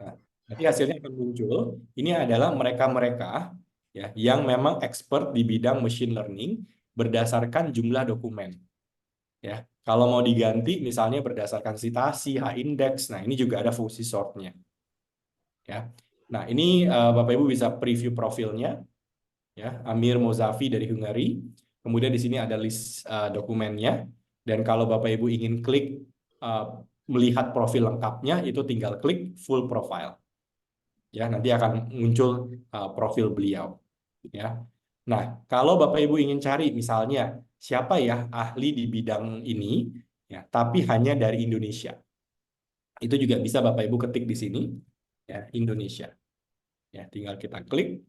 Nah, nanti hasilnya akan muncul. Ini adalah mereka-mereka ya yang memang expert di bidang machine learning berdasarkan jumlah dokumen. Ya, kalau mau diganti misalnya berdasarkan citasi, h-index. Nah, ini juga ada fungsi sortnya. Ya. Nah, ini Bapak Ibu bisa preview profilnya. Ya, Amir Mozafi dari Hungary. Kemudian di sini ada list dokumennya. Dan kalau Bapak Ibu ingin klik melihat profil lengkapnya, itu tinggal klik full profile. Ya, nanti akan muncul profil beliau. Ya. Nah, kalau Bapak Ibu ingin cari misalnya siapa ya ahli di bidang ini, ya, tapi hanya dari Indonesia, itu juga bisa Bapak Ibu ketik di sini, ya, Indonesia. Ya, tinggal kita klik.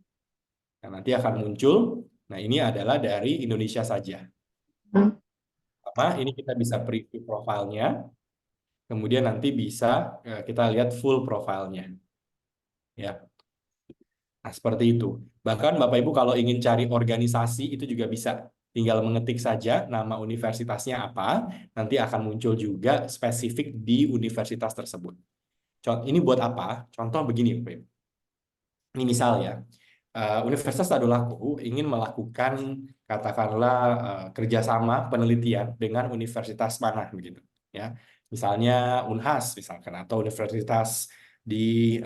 Nah, nanti akan muncul. Nah, ini adalah dari Indonesia saja. Ini kita bisa preview profilnya. Kemudian nanti bisa kita lihat full profilnya. Ya. Nah, seperti itu. Bahkan Bapak Ibu kalau ingin cari organisasi itu juga bisa. Tinggal mengetik saja nama universitasnya apa, nanti akan muncul juga spesifik di universitas tersebut. Ini buat apa? Contoh begini, Bapak Ibu. Ini misal ya, Universitas Tadulako ingin melakukan katakanlah kerjasama penelitian dengan universitas mana begitu, ya. Misalnya Unhas misalkan atau universitas di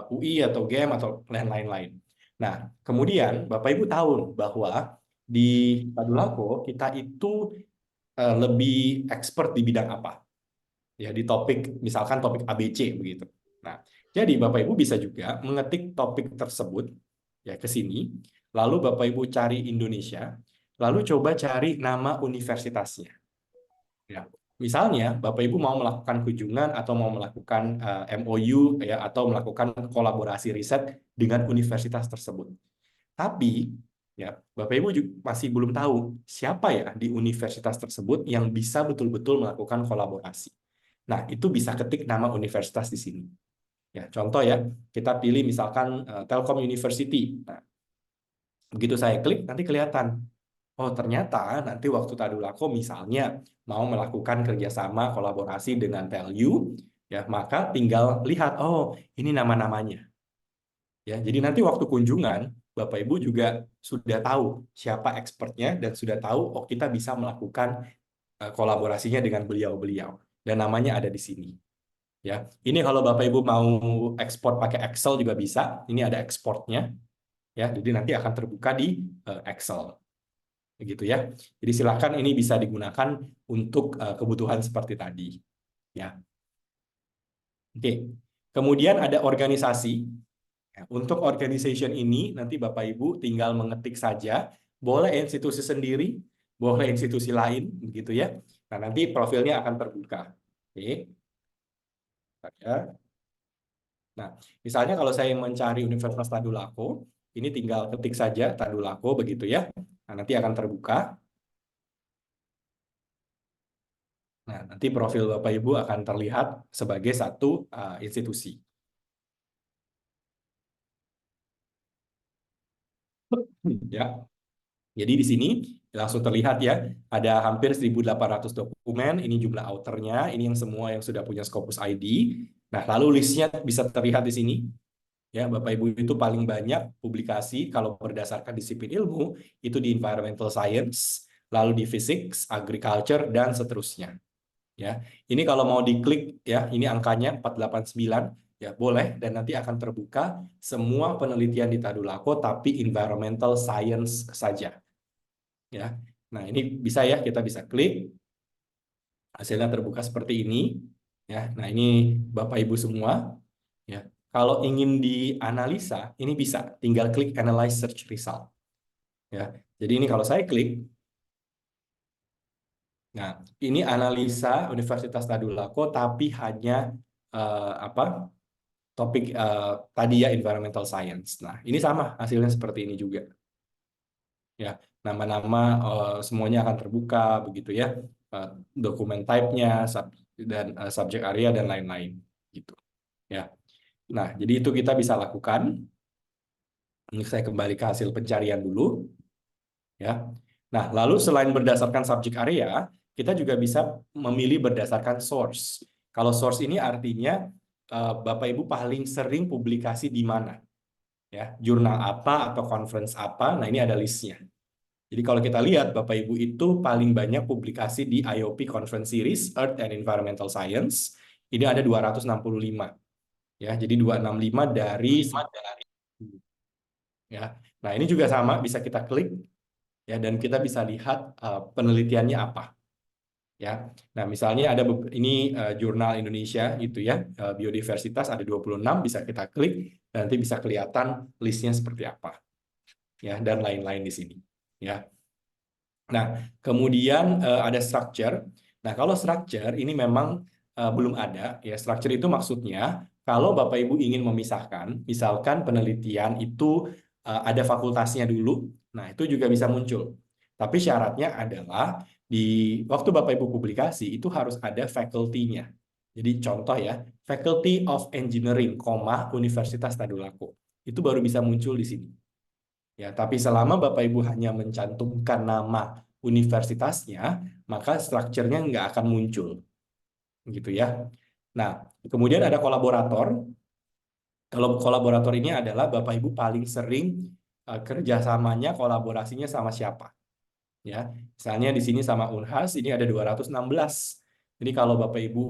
UI atau UGM atau lain-lain. Nah, kemudian Bapak Ibu tahu bahwa di Tadulako kita itu lebih expert di bidang apa? Ya, di topik misalkan topik ABC begitu. Nah, jadi Bapak Ibu bisa juga mengetik topik tersebut ya ke sini, lalu Bapak Ibu cari Indonesia, lalu coba cari nama universitasnya. Ya. Misalnya Bapak Ibu mau melakukan kunjungan atau mau melakukan MOU ya atau melakukan kolaborasi riset dengan universitas tersebut. Tapi ya, Bapak Ibu juga masih belum tahu siapa ya di universitas tersebut yang bisa betul-betul melakukan kolaborasi. Nah, itu bisa ketik nama universitas di sini. Ya, contoh ya, kita pilih misalkan Telkom University. Nah, begitu saya klik, nanti kelihatan. Oh, ternyata nanti waktu Tadulako misalnya mau melakukan kerjasama kolaborasi dengan Telyu, ya maka tinggal lihat, oh ini nama-namanya. Ya, jadi nanti waktu kunjungan, Bapak Ibu juga sudah tahu siapa expertnya dan sudah tahu, oh kita bisa melakukan kolaborasinya dengan beliau-beliau. Dan namanya ada di sini. Ya, ini kalau Bapak Ibu mau ekspor pakai Excel juga bisa. Ini ada ekspornya. Ya, jadi nanti akan terbuka di Excel. begitu ya. Jadi silakan ini bisa digunakan untuk kebutuhan seperti tadi, ya. Oke. Kemudian ada organisasi. Ya, untuk organization ini nanti Bapak Ibu tinggal mengetik saja, boleh institusi sendiri, boleh institusi lain, begitu ya. Nah, nanti profilnya akan terbuka. Oke. Ya. Nah, misalnya kalau saya mencari Universitas Tadulako, ini tinggal ketik saja Tadulako, begitu ya. Nah, nanti akan terbuka. Nah, nanti profil Bapak Ibu akan terlihat sebagai satu institusi. Ya. Jadi di sini langsung terlihat ya, ada hampir 1.800 dokumen, ini jumlah authornya, ini yang semua yang sudah punya Scopus ID. Nah, lalu listnya bisa terlihat di sini. Ya, Bapak Ibu itu paling banyak publikasi kalau berdasarkan disiplin ilmu, itu di environmental science, lalu di physics, agriculture, dan seterusnya. Ya, ini kalau mau diklik ya, ini angkanya 489. Ya, boleh, dan nanti akan terbuka semua penelitian di Tadulako, tapi environmental science saja. Ya, nah ini bisa ya, kita bisa klik, hasilnya terbuka seperti ini. Ya, nah ini Bapak Ibu semua. Ya, kalau ingin dianalisa, ini bisa, tinggal klik Analyze Search Result. Ya, jadi ini kalau saya klik, nah ini analisa Universitas Tadulako, tapi hanya topik tadi ya environmental science. Nah, ini sama hasilnya seperti ini juga. Ya, nama-nama semuanya akan terbuka begitu ya. Dokumen type-nya dan subject area dan lain-lain gitu. Ya. Nah, jadi itu kita bisa lakukan. Ini saya kembali ke hasil pencarian dulu. Ya. Nah, lalu selain berdasarkan subject area, kita juga bisa memilih berdasarkan source. Kalau source ini artinya Bapak Ibu paling sering publikasi di mana? Ya, jurnal apa atau conference apa? Nah, ini ada listnya. Jadi kalau kita lihat Bapak Ibu itu paling banyak publikasi di IOP Conference Series Earth and Environmental Science. Ini ada 265. Ya, jadi 265 dari ya. Nah, ini juga sama, bisa kita klik ya, dan kita bisa lihat penelitiannya apa. Ya. Nah, misalnya ada ini jurnal Indonesia gitu ya, biodiversitas ada 26, bisa kita klik, nanti bisa kelihatan listnya seperti apa. Ya, dan lain-lain di sini. Ya. Nah, kemudian ada structure. Nah, kalau structure ini memang belum ada. Ya, structure itu maksudnya kalau Bapak Ibu ingin memisahkan, misalkan penelitian itu ada fakultasnya dulu, nah itu juga bisa muncul. Tapi syaratnya adalah di waktu Bapak Ibu publikasi itu harus ada faculty-nya. Jadi contoh ya, Faculty of Engineering, Universitas Tadulako. Itu baru bisa muncul di sini. Ya, tapi selama Bapak Ibu hanya mencantumkan nama universitasnya, maka strukturnya nggak akan muncul. Gitu ya. Nah, kemudian ada kolaborator. Kalau kolaborator ini adalah Bapak Ibu paling sering kerjasamanya, kolaborasinya sama siapa. Ya, misalnya di sini sama Unhas, ini ada 216. Jadi kalau Bapak Ibu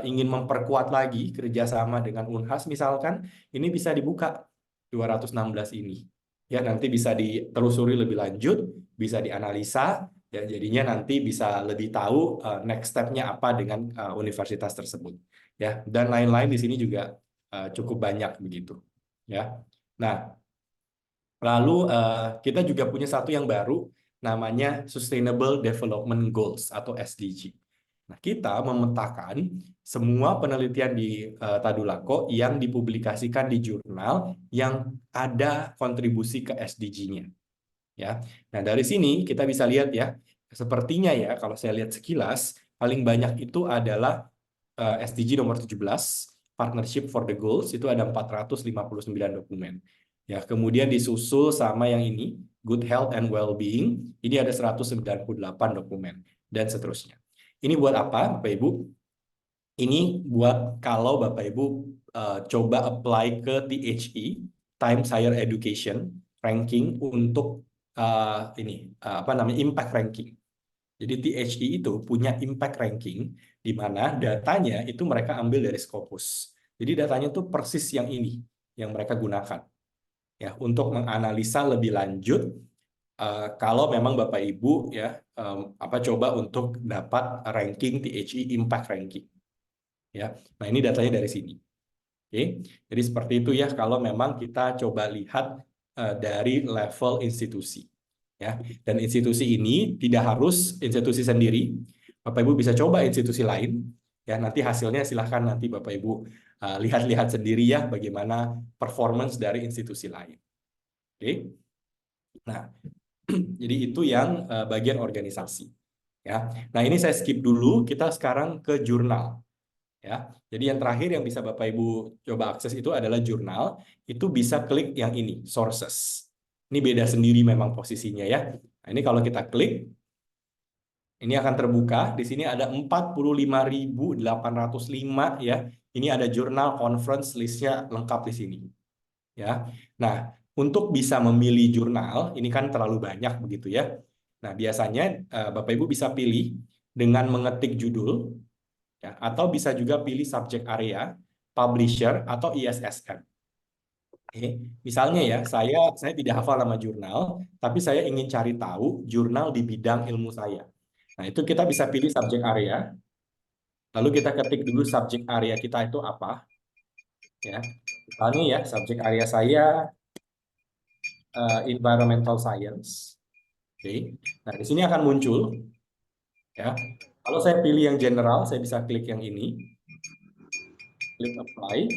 ingin memperkuat lagi kerjasama dengan Unhas, misalkan, ini bisa dibuka 216 ini. Ya, nanti bisa ditelusuri lebih lanjut, bisa dianalisa, ya jadinya nanti bisa lebih tahu next step-nya apa dengan universitas tersebut. Ya, dan lain-lain di sini juga cukup banyak begitu. Ya, nah lalu kita juga punya satu yang baru, namanya Sustainable Development Goals atau SDG. Nah, kita memetakan semua penelitian di Tadulako yang dipublikasikan di jurnal yang ada kontribusi ke SDG-nya. Ya. Nah, dari sini kita bisa lihat ya, sepertinya ya kalau saya lihat sekilas, paling banyak itu adalah SDG nomor 17, Partnership for the Goals, itu ada 459 dokumen. Ya, kemudian disusul sama yang ini, Good Health and Well-being, ini ada 198 dokumen, dan seterusnya. Ini buat apa, Bapak Ibu? Ini buat kalau Bapak Ibu coba apply ke THE, Times Higher Education Ranking untuk impact ranking. Jadi THE itu punya impact ranking di mana datanya itu mereka ambil dari Scopus. Jadi datanya itu persis yang ini yang mereka gunakan ya untuk menganalisa lebih lanjut kalau memang Bapak Ibu ya coba untuk dapat ranking THE Impact Ranking. Ya, nah ini datanya dari sini. Oke, jadi seperti itu ya kalau memang kita coba lihat dari level institusi. Ya, dan institusi ini tidak harus institusi sendiri. Bapak Ibu bisa coba institusi lain. Ya, nanti hasilnya silahkan nanti Bapak Ibu lihat-lihat sendiri ya bagaimana performance dari institusi lain. Oke, nah jadi itu yang bagian organisasi. Ya, nah ini saya skip dulu. Kita sekarang ke jurnal. Ya, jadi yang terakhir yang bisa Bapak Ibu coba akses itu adalah jurnal. Itu bisa klik yang ini, sources. Ini beda sendiri memang posisinya ya. Nah, ini kalau kita klik, ini akan terbuka. Di sini ada 45.805 ya. Ini ada jurnal conference listnya lengkap di sini. Ya. Nah, untuk bisa memilih jurnal, ini kan terlalu banyak begitu ya. Nah, biasanya Bapak Ibu bisa pilih dengan mengetik judul, ya, atau bisa juga pilih subject area, publisher, atau ISSN. Misalnya ya, saya tidak hafal nama jurnal, tapi saya ingin cari tahu jurnal di bidang ilmu saya. Nah, itu kita bisa pilih subject area, lalu kita ketik dulu subject area kita itu apa. Ya, misalnya ya, subject area saya environmental science. Oke. Nah, di sini akan muncul. Ya, kalau saya pilih yang general, saya bisa klik yang ini, klik apply.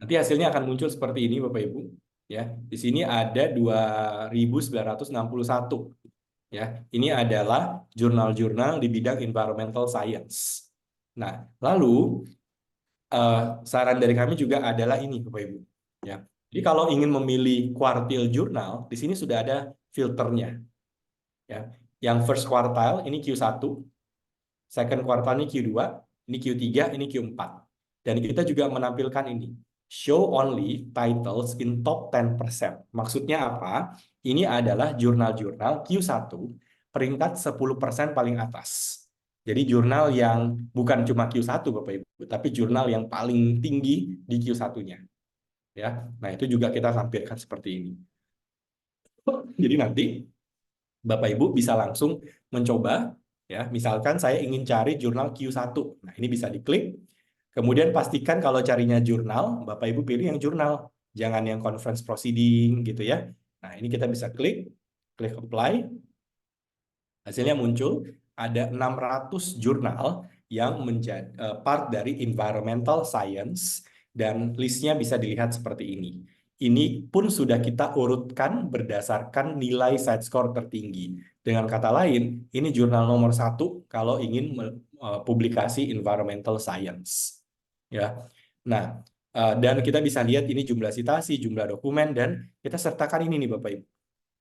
Nanti hasilnya akan muncul seperti ini, Bapak Ibu. Ya, di sini ada 2.961. Ya, ini adalah jurnal-jurnal di bidang environmental science. Nah, lalu saran dari kami juga adalah ini, Bapak Ibu. Ya, jadi kalau ingin memilih kuartil jurnal, di sini sudah ada filternya. Ya, yang first quartile ini Q1, second quartile ini Q2, ini Q3, ini Q4. Dan kita juga menampilkan ini. Show only titles in top 10%. Maksudnya apa? Ini adalah jurnal-jurnal Q1 peringkat 10% paling atas. Jadi jurnal yang bukan cuma Q1 Bapak Ibu, tapi jurnal yang paling tinggi di Q1-nya. Ya. Nah, itu juga kita tampilkan seperti ini. Jadi nanti Bapak Ibu bisa langsung mencoba ya. Misalkan saya ingin cari jurnal Q1. Nah, ini bisa diklik. Kemudian pastikan kalau carinya jurnal, Bapak Ibu pilih yang jurnal, jangan yang conference proceeding gitu ya. Nah, ini kita bisa klik apply. Hasilnya muncul ada 600 jurnal yang menjadi part dari environmental science dan listnya bisa dilihat seperti ini. Ini pun sudah kita urutkan berdasarkan nilai side score tertinggi. Dengan kata lain, ini jurnal nomor 1 kalau ingin publikasi environmental science. Ya, nah dan kita bisa lihat ini jumlah citasi, jumlah dokumen, dan kita sertakan ini nih Bapak Ibu.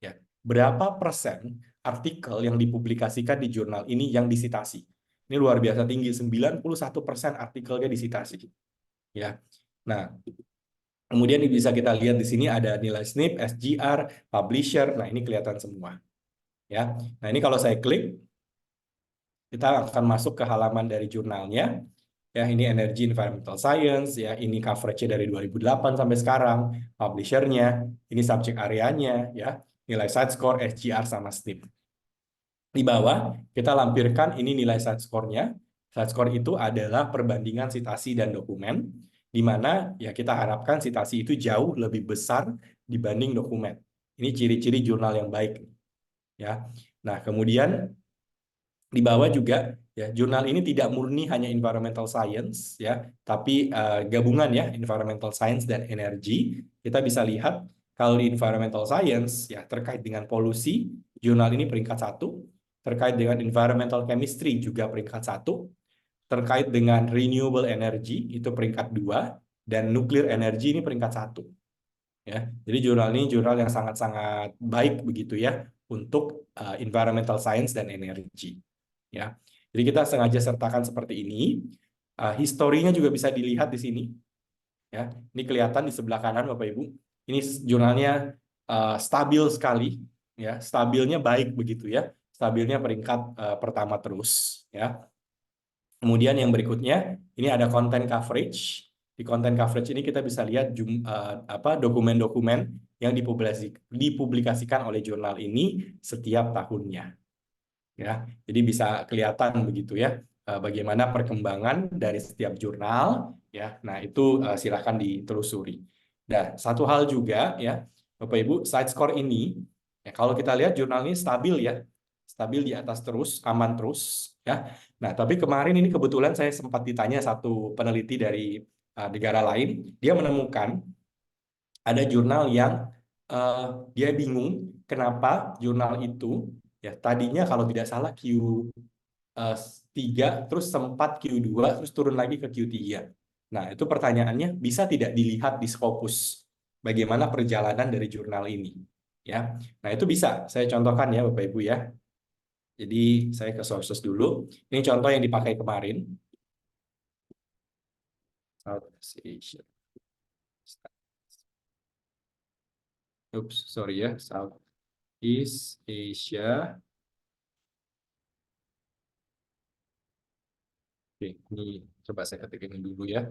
Ya, berapa persen artikel yang dipublikasikan di jurnal ini yang disitasi? Ini luar biasa tinggi, 91% artikelnya disitasi. Ya, nah kemudian bisa kita lihat di sini ada nilai SNP, SGR, publisher. Nah ini kelihatan semua. Ya, nah ini kalau saya klik, kita akan masuk ke halaman dari jurnalnya. Ya, ini Energy Environmental Science, ya, ini coverage-nya dari 2008 sampai sekarang, publisher-nya, ini subject area-nya, ya, nilai side score, SGR, sama SNP. Di bawah, kita lampirkan ini nilai side score-nya. Side score itu adalah perbandingan citasi dan dokumen, di mana ya kita harapkan citasi itu jauh lebih besar dibanding dokumen. Ini ciri-ciri jurnal yang baik. Ya. Nah, kemudian di bawah juga ya, jurnal ini tidak murni hanya environmental science ya, tapi gabungan ya environmental science dan energi. Kita bisa lihat kalau di environmental science ya terkait dengan polusi, jurnal ini peringkat 1, terkait dengan environmental chemistry juga peringkat 1, terkait dengan renewable energy itu peringkat 2, dan nuclear energy ini peringkat 1. Ya, jadi jurnal ini jurnal yang sangat-sangat baik begitu ya untuk environmental science dan energi. Ya, jadi kita sengaja sertakan seperti ini. Historinya juga bisa dilihat di sini. Ya, ini kelihatan di sebelah kanan Bapak Ibu. Ini jurnalnya stabil sekali. Ya, stabilnya baik begitu ya. Stabilnya peringkat pertama terus. Ya. Kemudian yang berikutnya ini ada content coverage. Di content coverage ini kita bisa lihat dokumen-dokumen yang dipublikasikan oleh jurnal ini setiap tahunnya. Ya, jadi bisa kelihatan begitu ya bagaimana perkembangan dari setiap jurnal ya. Nah, itu silakan ditelusuri. Nah, satu hal juga ya, Bapak Ibu, side score ini ya, kalau kita lihat jurnal ini stabil ya. Stabil di atas terus, aman terus ya. Nah, tapi kemarin ini kebetulan saya sempat ditanya satu peneliti dari negara lain, dia menemukan ada jurnal yang dia bingung kenapa jurnal itu ya tadinya kalau tidak salah Q3 terus sempat Q2 terus turun lagi ke Q3. Nah, itu pertanyaannya bisa tidak dilihat di Scopus bagaimana perjalanan dari jurnal ini ya. Nah, itu bisa saya contohkan ya Bapak Ibu ya. Jadi saya ke sources dulu. Ini contoh yang dipakai kemarin. Southeast Asia. Oops, sorry ya. Southeast Asia. Oke, ini coba saya ketikin dulu ya.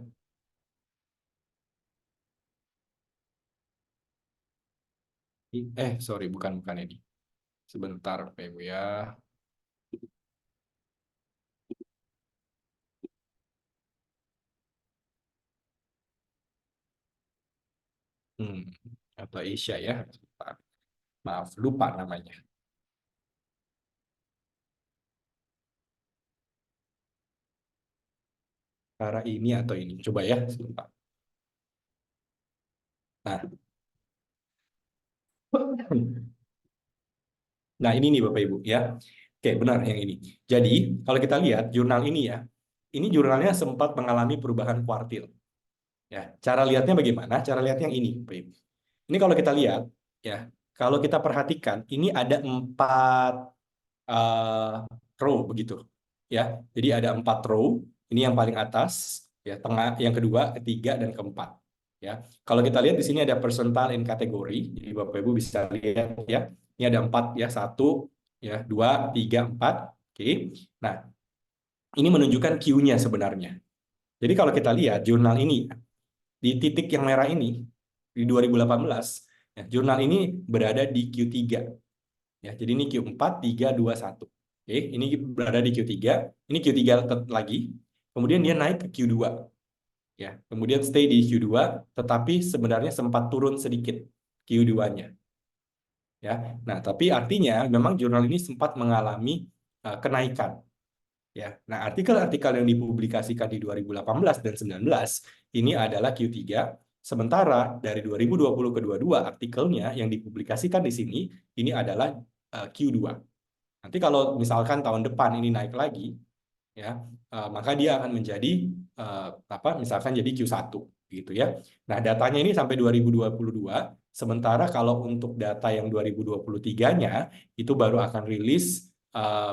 Sorry, bukan ini. Sebentar, Pak Ibu ya. Atau Asia ya. Maaf, lupa namanya. Cara ini atau ini. Coba ya, sebentar. Nah, ini nih Bapak Ibu ya. Oke, benar yang ini. Jadi, kalau kita lihat jurnal ini ya, ini jurnalnya sempat mengalami perubahan kuartil. Ya, cara lihatnya bagaimana? Cara lihatnya yang ini, Bapak Ibu. Ini kalau kita lihat, ya, kalau kita perhatikan, ini ada 4 row begitu, ya. Jadi ada 4 row. Ini yang paling atas, ya, tengah, yang kedua, ketiga, dan keempat. Ya, kalau kita lihat di sini ada percentile in kategori. Jadi Bapak Ibu bisa lihat ya. Ini ada 4 ya, 1, ya, 2, 3, 4. Oke. Nah, ini menunjukkan Q-nya sebenarnya. Jadi kalau kita lihat jurnal ini di titik yang merah ini di 2018, ya, jurnal ini berada di Q3. Ya, jadi ini Q4, 3, 2, 1. Oke, ini berada di Q3, ini Q3 lagi. Kemudian dia naik ke Q2. Ya, kemudian stay di Q2, tetapi sebenarnya sempat turun sedikit Q2-nya. Ya. Nah, tapi artinya memang jurnal ini sempat mengalami kenaikan. Ya. Nah, artikel-artikel yang dipublikasikan di 2018 dan 19 ini adalah Q3, sementara dari 2020 ke 22 artikelnya yang dipublikasikan di sini ini adalah Q2. Nanti kalau misalkan tahun depan ini naik lagi, ya, maka dia akan menjadi misalkan jadi Q1 gitu ya. Nah, datanya ini sampai 2022, sementara kalau untuk data yang 2023-nya itu baru akan rilis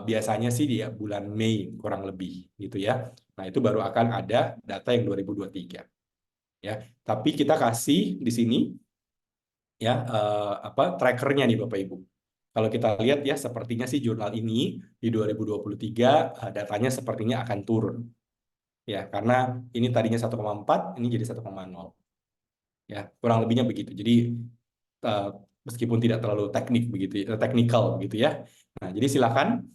biasanya sih di bulan Mei kurang lebih gitu ya. Nah, itu baru akan ada data yang 2023. Ya, tapi kita kasih di sini ya trackernya nih Bapak Ibu. Kalau kita lihat ya, sepertinya sih jurnal ini di 2023 datanya sepertinya akan turun. Ya, karena ini tadinya 1,4, ini jadi 1,0. Ya, kurang lebihnya begitu. Jadi meskipun tidak terlalu teknikal begitu ya. Nah, jadi silakan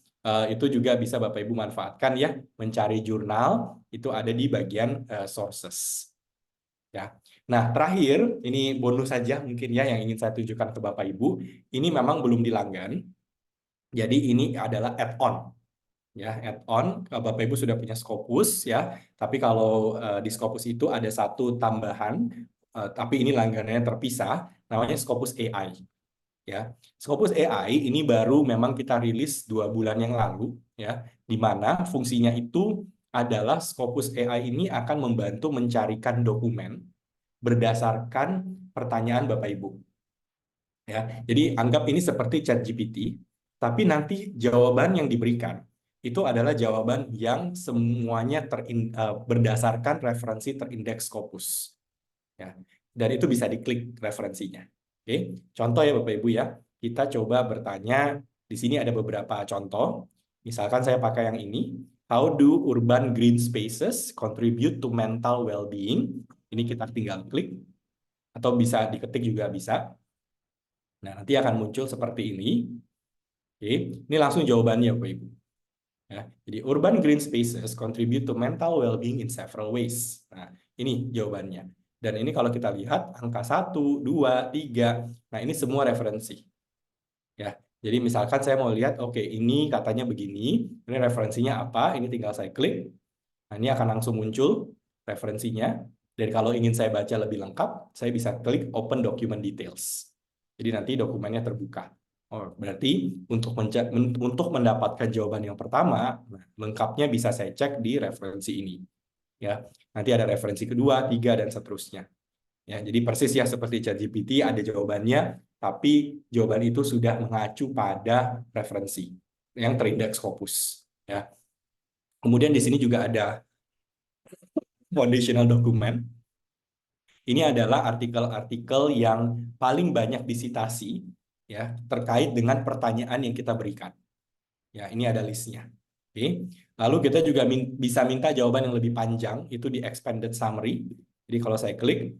itu juga bisa Bapak Ibu manfaatkan ya, mencari jurnal itu ada di bagian sources. Ya. Nah, terakhir ini bonus saja mungkin ya yang ingin saya tunjukkan ke Bapak Ibu. Ini memang belum dilanggan. Jadi ini adalah add-on. Ya, add-on Bapak Ibu sudah punya Scopus ya. Tapi kalau di Scopus itu ada satu tambahan tapi ini langganannya terpisah, namanya Scopus AI. Ya. Scopus AI ini baru memang kita rilis 2 bulan yang lalu ya, di mana fungsinya itu adalah Scopus AI ini akan membantu mencarikan dokumen berdasarkan pertanyaan Bapak Ibu. Ya, jadi anggap ini seperti ChatGPT, tapi nanti jawaban yang diberikan itu adalah jawaban yang semuanya berdasarkan referensi terindeks Scopus. Ya, dan itu bisa diklik referensinya. Oke, contoh ya Bapak Ibu ya, kita coba bertanya. Di sini ada beberapa contoh. Misalkan saya pakai yang ini. How do urban green spaces contribute to mental well-being? Ini kita tinggal klik, atau bisa diketik juga bisa. Nah, nanti akan muncul seperti ini. Oke, ini langsung jawabannya Bapak Ibu. Ya, jadi urban green spaces contribute to mental well-being in several ways. Nah, ini jawabannya. Dan ini kalau kita lihat angka 1, 2, 3. Nah, ini semua referensi. Ya, jadi misalkan saya mau lihat, oke, ini katanya begini, ini referensinya apa, ini tinggal saya klik. Nah, ini akan langsung muncul referensinya. Dan kalau ingin saya baca lebih lengkap, saya bisa klik Open Document Details. Jadi nanti dokumennya terbuka. Oh, berarti untuk mendapatkan jawaban yang pertama, nah, lengkapnya bisa saya cek di referensi ini. Ya, nanti ada referensi kedua, 3, dan seterusnya. Ya, jadi persis ya seperti ChatGPT, ada jawabannya, tapi jawaban itu sudah mengacu pada referensi yang terindeks Scopus. Ya. Kemudian di sini juga ada foundational document. Ini adalah artikel-artikel yang paling banyak disitasi ya terkait dengan pertanyaan yang kita berikan. Ya, ini ada listnya. Oke. Lalu kita juga bisa minta jawaban yang lebih panjang, itu di expanded summary. Jadi kalau saya klik,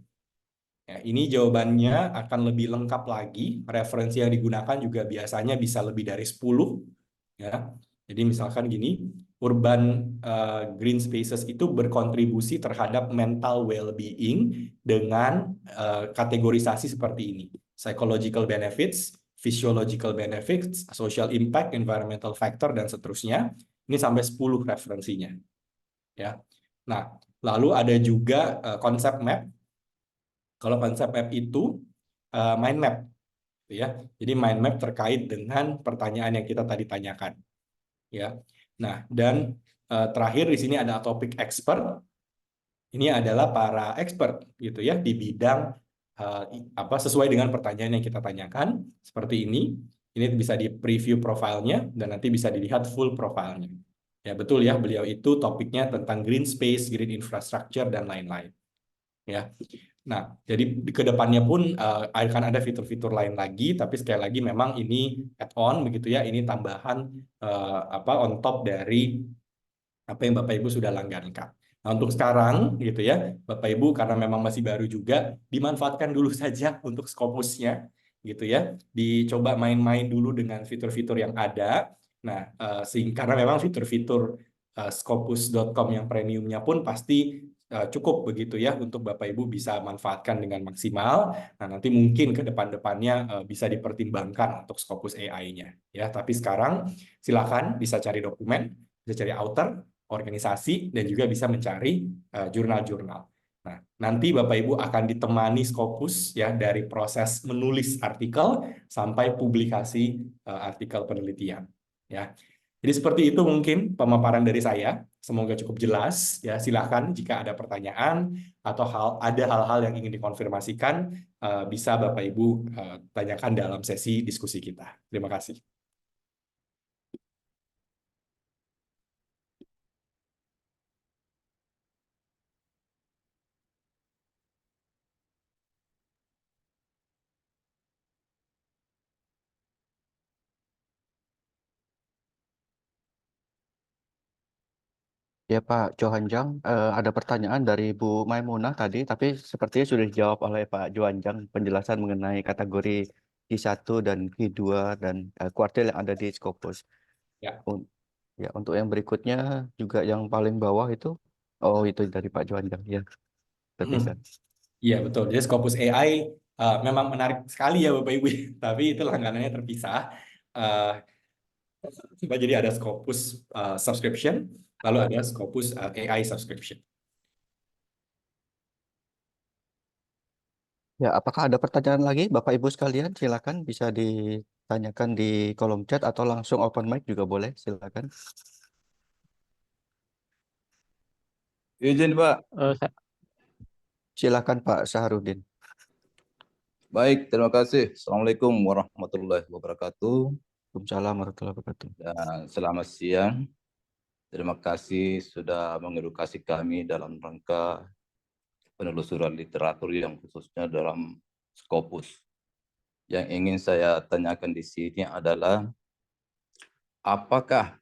ya, ini jawabannya akan lebih lengkap lagi. Referensi yang digunakan juga biasanya bisa lebih dari 10. Ya. Jadi misalkan gini, urban green spaces itu berkontribusi terhadap mental well-being dengan kategorisasi seperti ini. Psychological benefits, physiological benefits, social impact, environmental factor, dan seterusnya. Ini sampai 10 referensinya. Ya. Nah, lalu ada juga konsep map. Kalau konsep map itu mind map. Ya. Jadi mind map terkait dengan pertanyaan yang kita tadi tanyakan. Ya. Nah, dan terakhir di sini ada topik expert. Ini adalah para expert gitu ya di bidang sesuai dengan pertanyaan yang kita tanyakan seperti ini. Ini bisa di preview profilnya dan nanti bisa dilihat full profilnya. Ya, betul ya, beliau itu topiknya tentang green space, green infrastructure, dan lain-lain. Ya. Nah, jadi ke depannya pun akan ada fitur-fitur lain lagi, tapi sekali lagi memang ini add-on begitu ya, ini tambahan on top dari apa yang Bapak Ibu sudah langgankan. Nah, untuk sekarang gitu ya, Bapak Ibu karena memang masih baru juga, dimanfaatkan dulu saja untuk Scopusnya gitu ya. Dicoba main-main dulu dengan fitur-fitur yang ada. Nah, karena memang fitur-fitur Scopus.com yang premiumnya pun pasti cukup begitu ya untuk Bapak Ibu bisa manfaatkan dengan maksimal. Nah, nanti mungkin ke depan-depannya bisa dipertimbangkan untuk Scopus AI-nya ya. Tapi sekarang silakan bisa cari dokumen, bisa cari author, organisasi, dan juga bisa mencari jurnal-jurnal. Nah, nanti Bapak Ibu akan ditemani Scopus ya dari proses menulis artikel sampai publikasi artikel penelitian. Ya, jadi seperti itu mungkin pemaparan dari saya. Semoga cukup jelas. Ya, silakan jika ada pertanyaan atau ada hal-hal yang ingin dikonfirmasikan, bisa Bapak Ibu tanyakan dalam sesi diskusi kita. Terima kasih. Ya Pak Johanjang, ada pertanyaan dari Bu Maimunah tadi, tapi sepertinya sudah dijawab oleh Pak Johanjang penjelasan mengenai kategori Q1 dan Q2 dan kuartil yang ada di Scopus. Ya. Ya, untuk yang berikutnya juga yang paling bawah itu, oh itu dari Pak Johanjang, ya terpisah. Iya, betul. Jadi Scopus AI memang menarik sekali ya Bapak Ibu, tapi itu langganannya terpisah. Jadi ada Scopus subscription, lalu ada Scopus AI subscription. Ya, apakah ada pertanyaan lagi Bapak Ibu sekalian? Silakan bisa ditanyakan di kolom chat atau langsung open mic juga boleh, silakan. Izin Pak. Silakan Pak Saharudin. Baik, terima kasih. Assalamualaikum warahmatullahi wabarakatuh. Waalaikumsalam warahmatullahi wabarakatuh. Dan selamat siang. Terima kasih sudah mengedukasi kami dalam rangka penelusuran literatur yang khususnya dalam Scopus. Yang ingin saya tanyakan di sini adalah apakah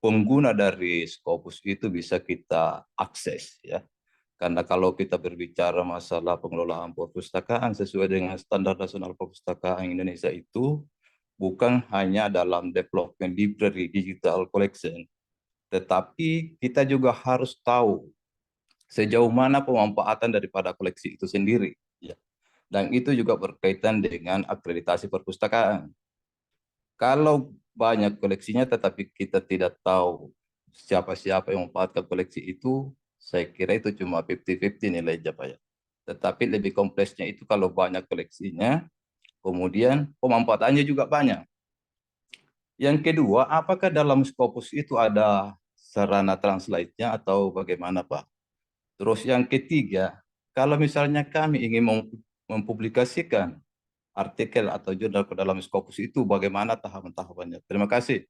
pengguna dari Scopus itu bisa kita akses ya Karena kalau kita berbicara masalah pengelolaan perpustakaan sesuai dengan standar nasional perpustakaan Indonesia itu bukan hanya dalam development library digital collection, tetapi kita juga harus tahu sejauh mana pemanfaatan daripada koleksi itu sendiri. Ya. Dan itu juga berkaitan dengan akreditasi perpustakaan. Kalau banyak koleksinya tetapi kita tidak tahu siapa-siapa yang memanfaatkan koleksi itu, saya kira itu cuma 50-50 nilainya, Pak ya. Tetapi lebih kompleksnya itu kalau banyak koleksinya, kemudian pemanfaatannya juga banyak. Yang kedua, apakah dalam Scopus itu ada sarana translate-nya atau bagaimana, Pak? Terus yang ketiga, kalau misalnya kami ingin mempublikasikan artikel atau jurnal ke dalam Scopus itu, bagaimana tahapan-tahapannya? Terima kasih.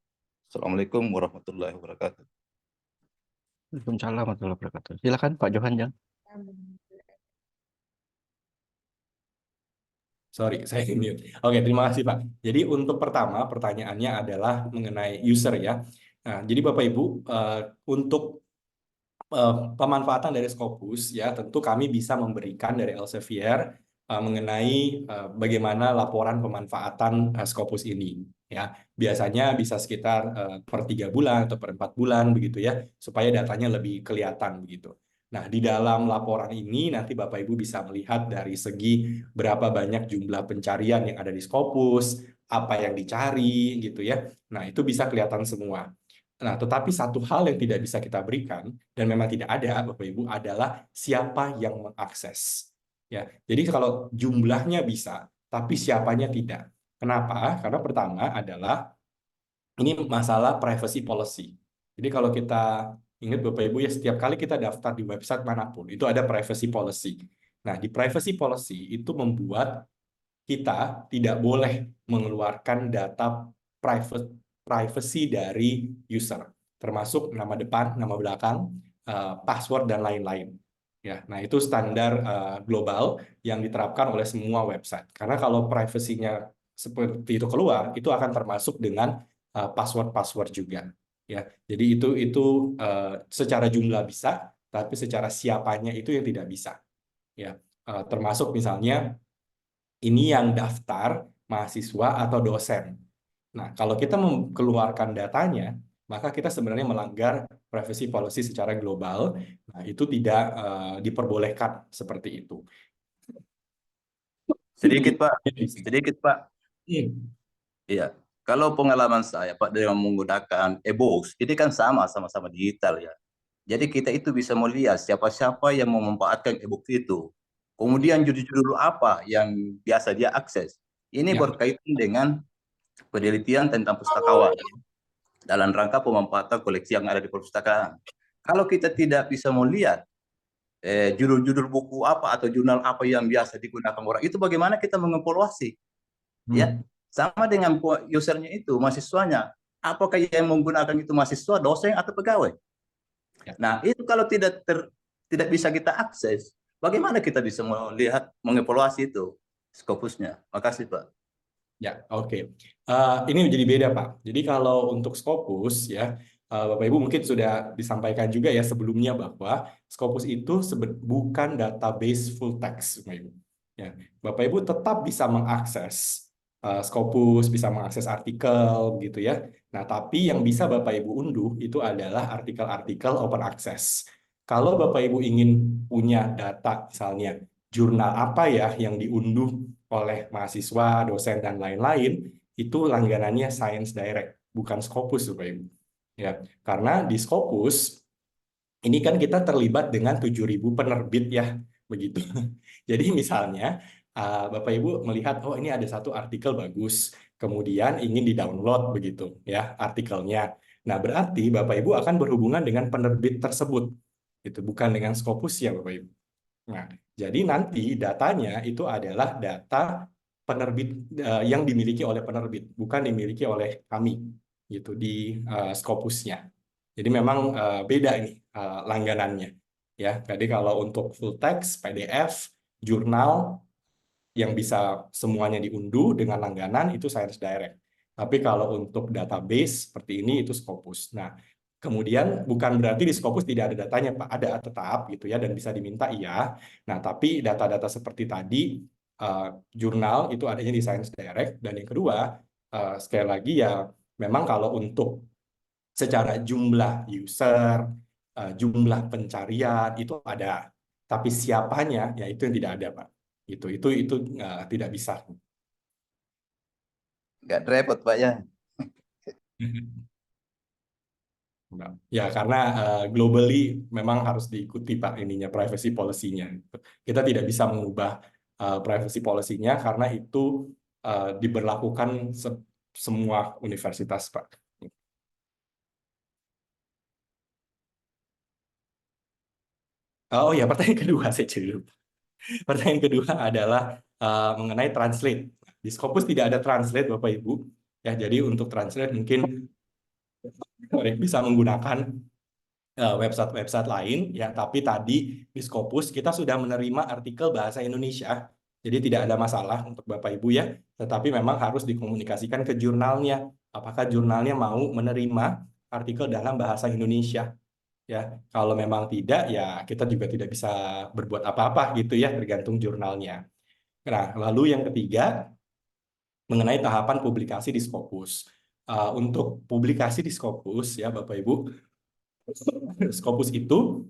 Assalamualaikum warahmatullahi wabarakatuh. Waalaikumsalam warahmatullahi wabarakatuh. Silakan Pak Johan Jang. Sorry, saya mute. Oke, terima kasih Pak. Jadi untuk pertama, pertanyaannya adalah mengenai user ya. Nah, jadi Bapak Ibu, untuk pemanfaatan dari Scopus ya, tentu kami bisa memberikan dari Elsevier mengenai bagaimana laporan pemanfaatan Scopus ini. Ya, biasanya bisa sekitar per 3 bulan atau per 4 bulan begitu ya, supaya datanya lebih kelihatan begitu. Nah, di dalam laporan ini nanti Bapak Ibu bisa melihat dari segi berapa banyak jumlah pencarian yang ada di Scopus, apa yang dicari gitu ya. Nah, itu bisa kelihatan semua. Nah, tetapi satu hal yang tidak bisa kita berikan dan memang tidak ada, Bapak Ibu, adalah siapa yang mengakses. Ya, jadi kalau jumlahnya bisa, tapi siapanya tidak. Kenapa? Karena pertama adalah ini masalah privacy policy. Jadi kalau kita ingat Bapak Ibu ya, setiap kali kita daftar di website manapun, itu ada privacy policy. Nah, di privacy policy itu membuat kita tidak boleh mengeluarkan data privacy dari user, termasuk nama depan, nama belakang, password, dan lain-lain. Ya, nah itu standar global yang diterapkan oleh semua website. Karena kalau privasinya seperti itu keluar, itu akan termasuk dengan password-password juga. Ya, jadi itu secara jumlah bisa, tapi secara siapanya itu yang tidak bisa. Ya, termasuk misalnya ini yang daftar mahasiswa atau dosen. Nah, kalau kita mengeluarkan datanya, maka kita sebenarnya melanggar privacy policy secara global. Nah, itu tidak diperbolehkan seperti itu. Sedikit, Pak. Sedikit, Pak. Hmm. Iya. Kalau pengalaman saya, Pak, dengan menggunakan e-books, ini kan sama-sama digital ya. Jadi kita itu bisa melihat siapa-siapa yang memanfaatkan e-book itu. Kemudian judul-judul apa yang biasa dia akses. Ini Ya. berkaitan dengan penelitian tentang pustakawan dalam rangka pemanfaatan koleksi yang ada di perpustakaan. Kalau kita tidak bisa melihat judul-judul buku apa atau jurnal apa yang biasa digunakan orang, itu bagaimana kita mengevaluasi? Ya, sama dengan usernya itu, mahasiswanya. Apakah yang menggunakan itu mahasiswa, dosen, atau pegawai? Ya. Nah, itu kalau tidak bisa kita akses, bagaimana kita bisa melihat, mengevaluasi itu Scopusnya? Makasih, Pak. Ya, oke. Ini menjadi beda, Pak. Jadi kalau untuk Scopus, ya, Bapak Ibu mungkin sudah disampaikan juga ya sebelumnya bahwa Scopus itu bukan database full text, Bapak Ibu. Ya, Bapak Ibu tetap bisa mengakses Scopus, bisa mengakses artikel, gitu ya. Nah, tapi yang bisa Bapak Ibu unduh itu adalah artikel-artikel open access. Kalau Bapak Ibu ingin punya data, misalnya jurnal apa ya yang diunduh oleh mahasiswa, dosen, dan lain-lain, itu langganannya Science Direct, bukan Scopus, Bapak Ibu. Ya, karena di Scopus, ini kan kita terlibat dengan 7.000 penerbit ya, begitu. Jadi misalnya, Bapak Ibu melihat, oh ini ada satu artikel bagus, kemudian ingin di-download begitu ya artikelnya. Nah, berarti Bapak Ibu akan berhubungan dengan penerbit tersebut. Itu bukan dengan Scopus ya, Bapak Ibu. Nah, jadi nanti datanya itu adalah data penerbit yang dimiliki oleh penerbit, bukan dimiliki oleh kami gitu di Scopusnya. Jadi memang beda ini langganannya ya. Jadi kalau untuk full text, PDF, jurnal yang bisa semuanya diunduh dengan langganan itu Science Direct. Tapi kalau untuk database seperti ini itu Scopus. Nah, Kemudian bukan berarti di Scopus tidak ada datanya, Pak. Ada tetap gitu ya, dan bisa diminta iya. Nah, tapi data-data seperti tadi, jurnal itu adanya di Science Direct. Dan yang kedua, sekali lagi ya, memang kalau untuk secara jumlah user, jumlah pencarian itu ada. Tapi siapanya, ya itu yang tidak ada, Pak. Itu tidak bisa. Nggak repot Pak ya. Enggak. Ya, karena globally memang harus diikuti Pak ininya privacy policy-nya. Kita tidak bisa mengubah privacy policy-nya karena itu diberlakukan semua universitas Pak. Oh ya, pertanyaan kedua saya jadi lupa. Pertanyaan kedua adalah mengenai translate. Di Scopus tidak ada translate Bapak Ibu. Ya, jadi untuk translate mungkin bisa menggunakan website-website lain ya, tapi tadi di Scopus kita sudah menerima artikel bahasa Indonesia, jadi tidak ada masalah untuk Bapak Ibu ya, tetapi memang harus dikomunikasikan ke jurnalnya, apakah jurnalnya mau menerima artikel dalam bahasa Indonesia ya. Kalau memang tidak ya kita juga tidak bisa berbuat apa-apa gitu ya, tergantung jurnalnya. Nah, lalu yang ketiga mengenai tahapan publikasi di Scopus. Untuk publikasi di Scopus ya Bapak Ibu, Scopus itu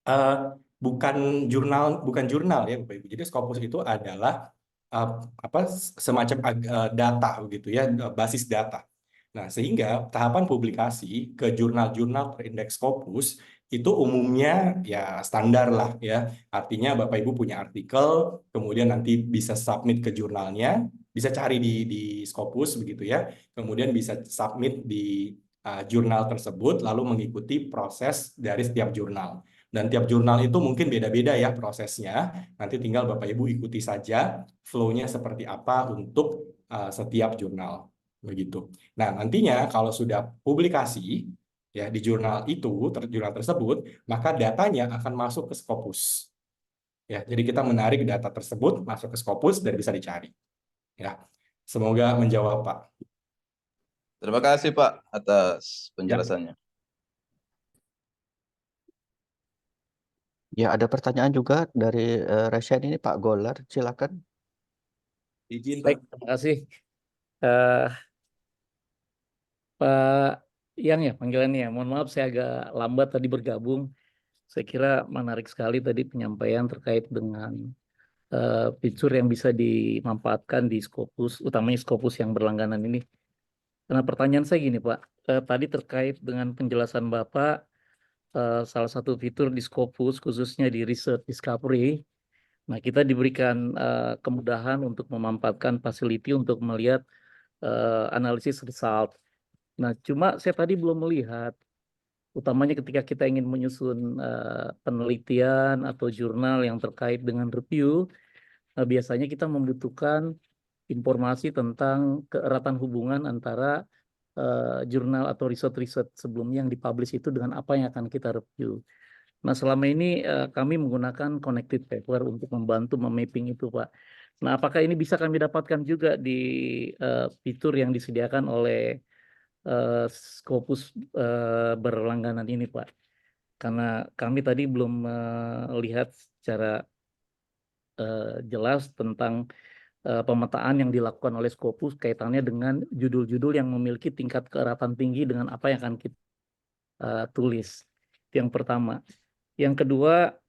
eh, bukan jurnal ya Bapak Ibu. Jadi Scopus itu adalah semacam data begitu ya, basis data. Nah, sehingga tahapan publikasi ke jurnal-jurnal terindeks Scopus itu umumnya ya standar lah ya. Artinya Bapak Ibu punya artikel, kemudian nanti bisa submit ke jurnalnya, bisa cari di Scopus begitu ya. Kemudian bisa submit di jurnal tersebut, lalu mengikuti proses dari setiap jurnal. Dan tiap jurnal itu mungkin beda-beda ya prosesnya. Nanti tinggal Bapak Ibu ikuti saja flow-nya seperti apa untuk setiap jurnal. Begitu. Nah, nantinya kalau sudah publikasi ya di jurnal itu, jurnal tersebut, maka datanya akan masuk ke Scopus. Ya, jadi kita menarik data tersebut masuk ke Scopus dan bisa dicari. Ya. Semoga menjawab, Pak. Terima kasih Pak atas Ya. penjelasannya. Ya, ada pertanyaan juga dari Resen ini Pak Golar, silakan. Izin, Baik, Pak. terima kasih. Pak Yang ya panggilannya. Mohon maaf saya agak lambat tadi bergabung. Saya kira menarik sekali tadi penyampaian terkait dengan fitur yang bisa dimanfaatkan di Scopus, utamanya Scopus yang berlangganan ini. Karena pertanyaan saya gini Pak, tadi terkait dengan penjelasan Bapak, salah satu fitur di Scopus khususnya di Research Discovery, nah kita diberikan kemudahan untuk memanfaatkan facility untuk melihat analisis result. Nah, cuma saya tadi belum melihat, utamanya ketika kita ingin menyusun penelitian atau jurnal yang terkait dengan review, biasanya kita membutuhkan informasi tentang keeratan hubungan antara jurnal atau riset-riset sebelumnya yang dipublish itu dengan apa yang akan kita review. Nah, selama ini kami menggunakan connected paper untuk membantu memapping itu, Pak. Nah, apakah ini bisa kami dapatkan juga di fitur yang disediakan oleh Scopus berlangganan ini, Pak? Karena kami tadi belum melihat secara jelas tentang pemetaan yang dilakukan oleh Scopus kaitannya dengan judul-judul yang memiliki tingkat keeratan tinggi dengan apa yang akan kita tulis. Itu yang pertama. Yang kedua,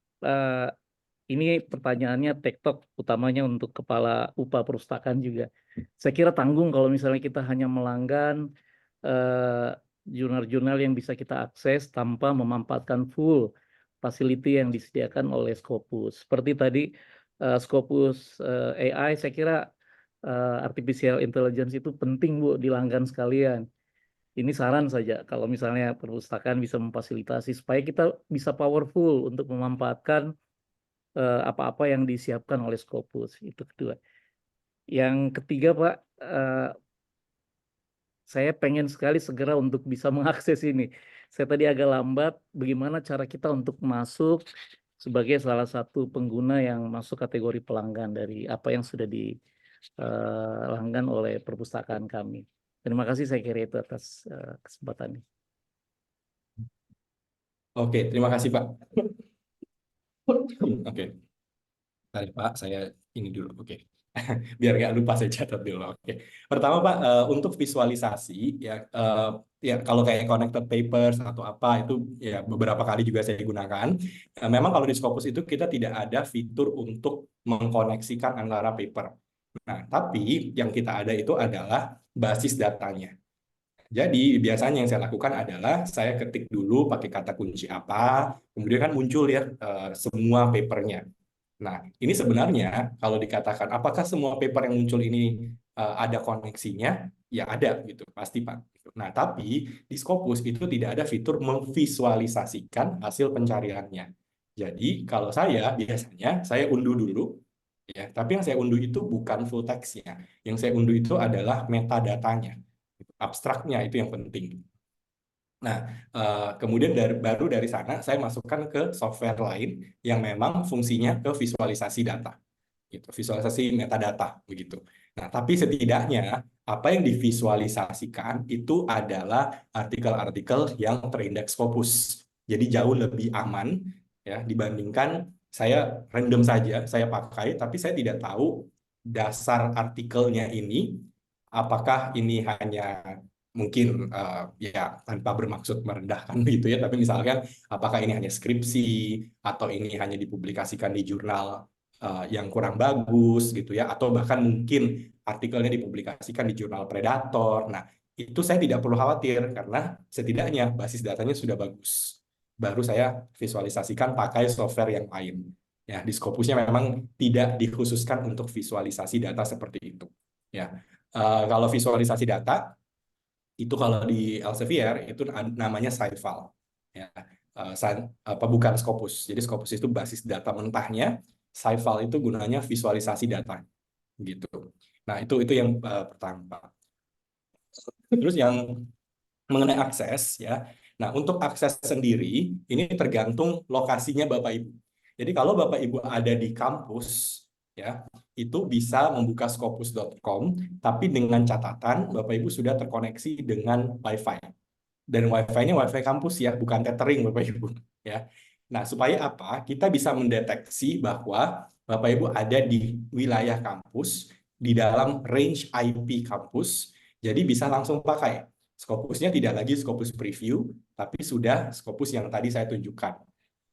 ini pertanyaannya tektok, utamanya untuk Kepala UPA Perpustakaan juga. Saya kira tanggung kalau misalnya kita hanya melanggan jurnal-jurnal yang bisa kita akses tanpa memanfaatkan full facility yang disediakan oleh Scopus. Seperti tadi Scopus AI, saya kira artificial intelligence itu penting Bu dilanggan sekalian. Ini saran saja kalau misalnya perpustakaan bisa memfasilitasi supaya kita bisa powerful untuk memanfaatkan apa-apa yang disiapkan oleh Scopus. Itu kedua. Yang ketiga Pak, saya pengen sekali segera untuk bisa mengakses ini. Saya tadi agak lambat, bagaimana cara kita untuk masuk sebagai salah satu pengguna yang masuk kategori pelanggan dari apa yang sudah dilanggan oleh perpustakaan kami. Terima kasih, saya kira itu atas kesempatannya. Oke, terima kasih Pak. Oke, Bentar ya, Pak, saya ini dulu. Oke, biar nggak lupa saya catat dulu. Oke, pertama Pak, untuk visualisasi ya, ya kalau kayak connected papers atau apa itu ya beberapa kali juga saya gunakan. Memang kalau di Scopus itu kita tidak ada fitur untuk mengkoneksikan antara paper. Nah, tapi yang kita ada itu adalah basis datanya. Jadi biasanya yang saya lakukan adalah saya ketik dulu pakai kata kunci apa, kemudian kan muncul ya semua papernya. Nah, ini sebenarnya kalau dikatakan apakah semua paper yang muncul ini ada koneksinya? Ya ada gitu, pasti Pak. Nah, tapi di Scopus itu tidak ada fitur memvisualisasikan hasil pencariannya. Jadi kalau saya biasanya saya unduh dulu ya, tapi yang saya unduh itu bukan full text-nya. Yang saya unduh itu adalah metadatanya. Abstraknya itu yang penting. Nah, kemudian baru dari sana saya masukkan ke software lain yang memang fungsinya ke visualisasi data, gitu, visualisasi metadata, begitu. Nah, tapi setidaknya apa yang divisualisasikan itu adalah artikel-artikel yang terindeks Scopus. Jadi jauh lebih aman ya dibandingkan saya random saja saya pakai, tapi saya tidak tahu dasar artikelnya ini apakah ini hanya mungkin ya tanpa bermaksud merendahkan gitu ya, tapi misalkan apakah ini hanya skripsi atau ini hanya dipublikasikan di jurnal yang kurang bagus gitu ya, atau bahkan mungkin artikelnya dipublikasikan di jurnal Predator. Nah, itu saya tidak perlu khawatir karena setidaknya basis datanya sudah bagus. Baru saya visualisasikan pakai software yang lain. Ya, di Scopusnya memang tidak dikhususkan untuk visualisasi data seperti itu. Ya, kalau visualisasi data itu kalau di Elsevier itu namanya SciFile ya, apa bukan Scopus. Jadi Scopus itu basis data mentahnya, SciFile itu gunanya visualisasi data gitu. Nah, itu yang pertama. Terus yang mengenai akses ya. Nah, untuk akses sendiri ini tergantung lokasinya Bapak Ibu. Jadi kalau Bapak Ibu ada di kampus ya, itu bisa membuka scopus.com, tapi dengan catatan Bapak Ibu sudah terkoneksi dengan Wi-Fi. Dan Wi-Fi-nya Wi-Fi kampus ya, bukan tethering Bapak Ibu ya. Nah, supaya apa? Kita bisa mendeteksi bahwa Bapak Ibu ada di wilayah kampus di dalam range IP kampus, jadi bisa langsung pakai. Scopusnya tidak lagi Scopus preview, tapi sudah Scopus yang tadi saya tunjukkan.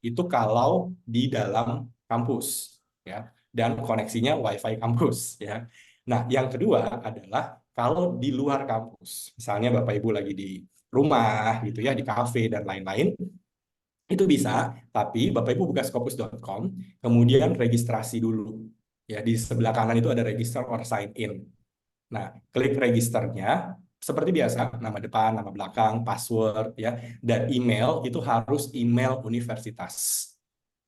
Itu kalau di dalam kampus ya, dan koneksinya Wi-Fi kampus ya. Nah, yang kedua adalah kalau di luar kampus, misalnya Bapak Ibu lagi di rumah gitu ya, di kafe dan lain-lain, itu bisa, tapi Bapak Ibu buka scopus.com, kemudian registrasi dulu. Ya, di sebelah kanan itu ada register or sign in. Nah, klik registernya seperti biasa, nama depan, nama belakang, password ya, dan email itu harus email universitas.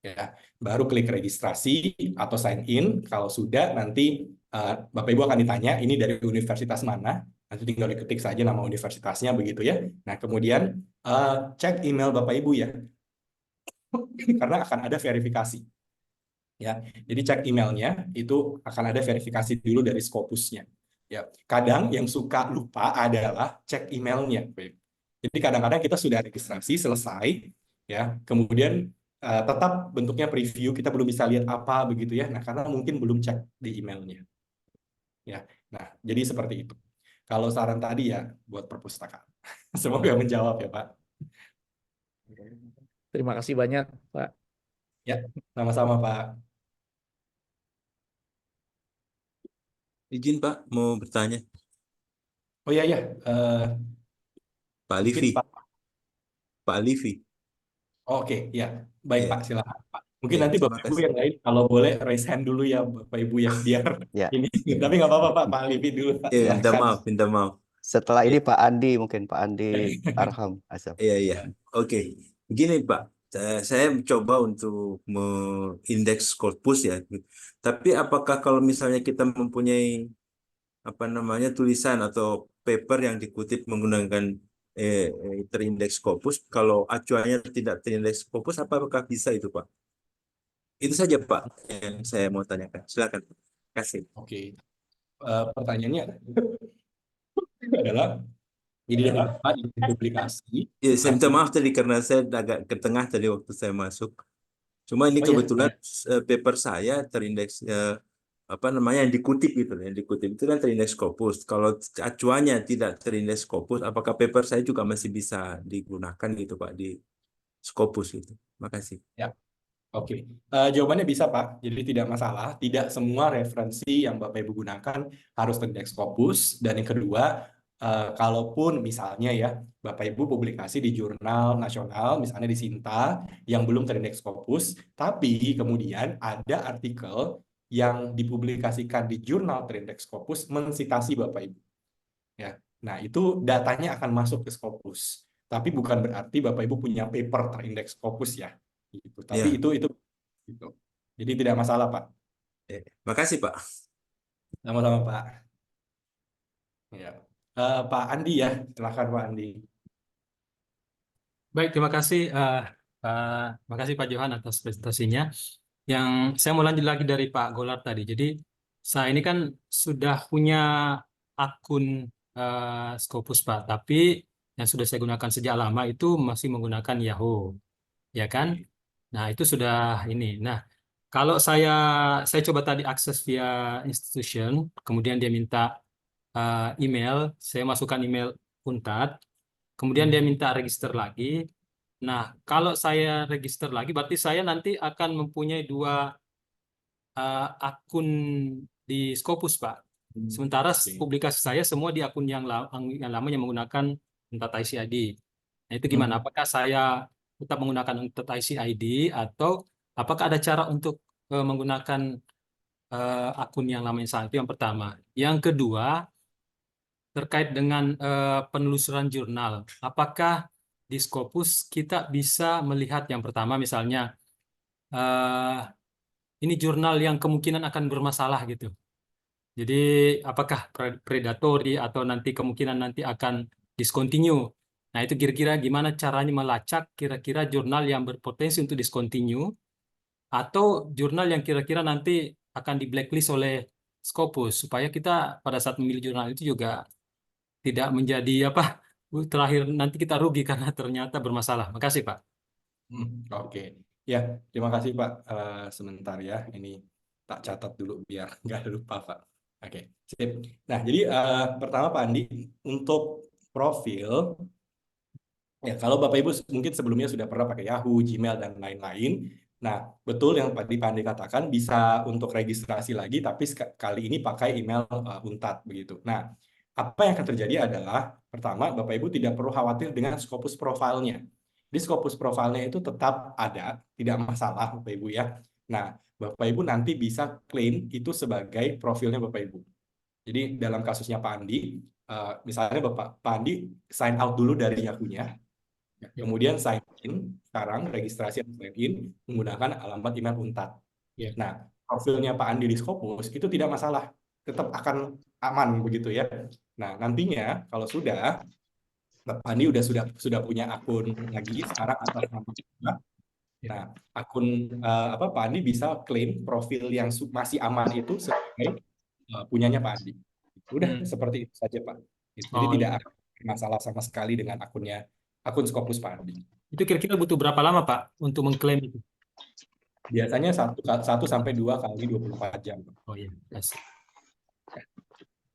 Ya, baru klik registrasi atau sign in. Kalau sudah nanti Bapak Ibu akan ditanya ini dari universitas mana. Nanti tinggal diketik saja nama universitasnya begitu ya. Nah, kemudian cek email Bapak Ibu ya. Karena akan ada verifikasi. Ya, jadi cek emailnya itu akan ada verifikasi dulu dari Scopusnya. Ya, kadang yang suka lupa adalah cek emailnya. Jadi kadang-kadang kita sudah registrasi selesai, ya, kemudian tetap bentuknya preview, kita belum bisa lihat apa begitu ya. Nah, karena mungkin belum cek di emailnya. Ya, nah jadi seperti itu. Kalau saran tadi ya buat perpustakaan. Semoga menjawab ya Pak. Terima kasih banyak, Pak. Ya, sama-sama Pak. Izin Pak, mau bertanya. Oh iya ya, Pak mungkin Livi. Pak. Pak Livi. Oke, ya. Baik Ya, Pak, silakan Pak. Mungkin ya, nanti terima Bapak Ibu kasih. yang lain kalau boleh raise hand dulu ya Bapak Ibu ya biar Ya, ini. Tapi nggak apa-apa Pak, Pak Livi dulu Pak, Ya, minta silakan. maaf, minta maaf. setelah Ya. ini Pak Andi mungkin Pak Andi Arham Asaf. Iya, iya. Oke. Begini Pak, saya mencoba untuk mengindeks korpus ya. Tapi apakah kalau misalnya kita mempunyai apa namanya tulisan atau paper yang dikutip menggunakan terindeks Scopus, kalau acuannya tidak terindeks Scopus, apakah bisa itu Pak? Itu saja Pak yang saya mau tanyakan. Silakan. Kasih. Oke, pertanyaannya adalah Jadi dari Bapak izin publikasi. Ya, saya minta maaf tadi karena saya agak ke tengah tadi waktu saya masuk. Cuma ini Oh ya, kebetulan paper saya terindeks apa namanya yang dikutip gitu, yang dikutip itu kan terindeks Scopus. Kalau acuannya tidak terindeks Scopus, apakah paper saya juga masih bisa digunakan gitu Pak di Scopus itu? Makasih. ya. Oke, jawabannya bisa Pak. Jadi tidak masalah. Tidak semua referensi yang Bapak Ibu gunakan harus terindeks Scopus. Dan yang kedua, kalaupun misalnya ya Bapak Ibu publikasi di jurnal nasional, misalnya di Sinta, yang belum terindeks Scopus, tapi kemudian ada artikel yang dipublikasikan di jurnal terindeks Scopus mensitasi Bapak Ibu. Ya, nah itu datanya akan masuk ke Scopus. Tapi bukan berarti Bapak Ibu punya paper terindeks Scopus ya. Gitu. Tapi Ya. itu gitu. Jadi tidak masalah Pak. Makasih Pak. Sama-sama Pak. Ya. Pak Andi ya, silakan Pak Andi. Baik, terima kasih Pak Johan atas presentasinya. Yang saya mau lanjut lagi dari Pak Golar tadi. Jadi saya ini kan sudah punya akun Scopus Pak, tapi yang sudah saya gunakan sejak lama itu masih menggunakan Yahoo, ya kan? Nah itu sudah ini. Nah kalau saya coba tadi akses via institution, kemudian dia minta email, saya masukkan email Untat. Kemudian dia minta register lagi. Nah, kalau saya register lagi, berarti saya nanti akan mempunyai dua akun di Scopus, Pak. Sementara publikasi saya semua di akun yang lama yang menggunakan Untat ICID. Nah, itu gimana? Apakah saya tetap menggunakan Untat ICID atau apakah ada cara untuk menggunakan akun yang lama yang sama? Itu yang pertama. Yang kedua, terkait dengan penelusuran jurnal. Apakah di Scopus kita bisa melihat yang pertama misalnya ini jurnal yang kemungkinan akan bermasalah gitu. Jadi apakah predatory atau nanti kemungkinan nanti akan discontinue. Nah itu kira-kira gimana caranya melacak kira-kira jurnal yang berpotensi untuk discontinue atau jurnal yang kira-kira nanti akan di blacklist oleh Scopus supaya kita pada saat memilih jurnal itu juga tidak menjadi apa terakhir nanti kita rugi karena ternyata bermasalah. Makasih Pak. Oke, ya terima kasih Pak. Sebentar ya, ini tak catat dulu biar nggak lupa Pak. Oke, sip. Nah jadi pertama Pak Andi untuk profil ya kalau Bapak Ibu mungkin sebelumnya sudah pernah pakai Yahoo, Gmail dan lain-lain. Nah betul yang tadi Pak Andi katakan bisa untuk registrasi lagi, tapi kali ini pakai email Untat begitu. Nah apa yang akan terjadi adalah pertama Bapak Ibu tidak perlu khawatir dengan Scopus profilnya. Di Scopus profilnya itu tetap ada, tidak masalah Bapak Ibu ya. Nah Bapak Ibu nanti bisa klaim itu sebagai profilnya Bapak Ibu. Jadi dalam kasusnya Pak Andi, misalnya Pak Andi sign out dulu dari Yahoo-nya, kemudian sign in, sekarang registrasi atau sign in menggunakan alamat email Untat. Nah profilnya Pak Andi di Scopus itu tidak masalah, tetap akan aman begitu ya. Nah nantinya kalau sudah Pak Andi sudah punya akun lagi sekarang atas nama kita. Nah akun Pak Andi bisa klaim profil yang masih aman itu sebagai punyanya Pak Andi. Udah seperti itu saja Pak. Jadi tidak ada masalah sama sekali dengan akun Scopus Pak Andi. Itu kira-kira butuh berapa lama Pak untuk mengklaim itu? Biasanya 1 sampai 2 kali 24 jam. Oh iya, yes.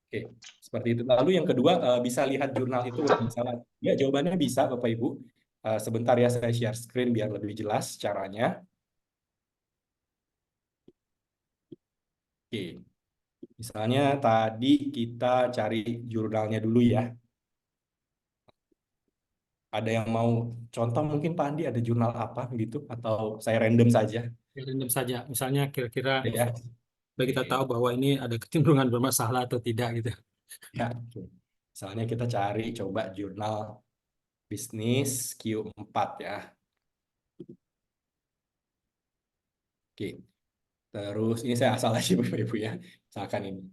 Oke, seperti itu. Lalu yang kedua, bisa lihat jurnal itu misalnya. Ya, jawabannya bisa Bapak Ibu. Sebentar ya, saya share screen biar lebih jelas caranya. Oke, misalnya tadi kita cari jurnalnya dulu ya. Ada yang mau contoh mungkin Pak Andi ada jurnal apa gitu? Atau saya random saja? Random saja. Misalnya kira-kira Ya. supaya kita tahu bahwa ini ada kecenderungan bermasalah atau tidak gitu. Ya, misalnya kita cari coba jurnal bisnis Q4 ya. Oke. Terus ini saya asal aja Bapak Ibu ya. Misalkan ini.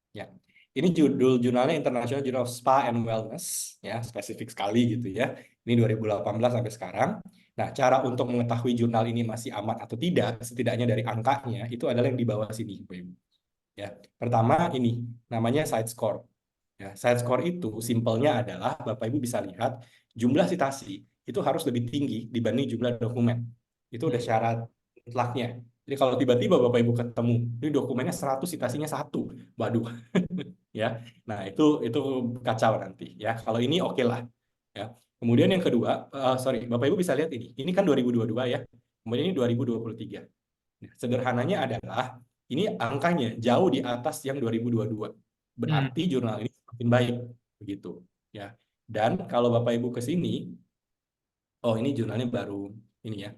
Ya. Ini judul jurnalnya International Journal of Spa and Wellness ya, spesifik sekali gitu ya. Ini 2018 sampai sekarang. Nah, cara untuk mengetahui jurnal ini masih aman atau tidak, setidaknya dari angkanya, itu adalah yang di bawah sini, Bapak Ibu. Ya, pertama ini namanya site score. Ya, site score itu simpelnya adalah Bapak Ibu bisa lihat jumlah citasi itu harus lebih tinggi dibanding jumlah dokumen. Itu udah syarat mutlaknya. Jadi kalau tiba-tiba Bapak Ibu ketemu ini dokumennya 100 citasinya 1, waduh. Ya. Nah, itu kacau nanti ya. Kalau ini oke lah ya. Kemudian yang kedua, sorry, Bapak Ibu bisa lihat ini. Ini kan 2022 ya. Kemudian ini 2023. Nah, sederhananya adalah ini angkanya jauh di atas yang 2022. Berarti jurnal ini semakin baik begitu ya. Dan kalau Bapak Ibu ke sini, oh ini jurnalnya baru ini ya.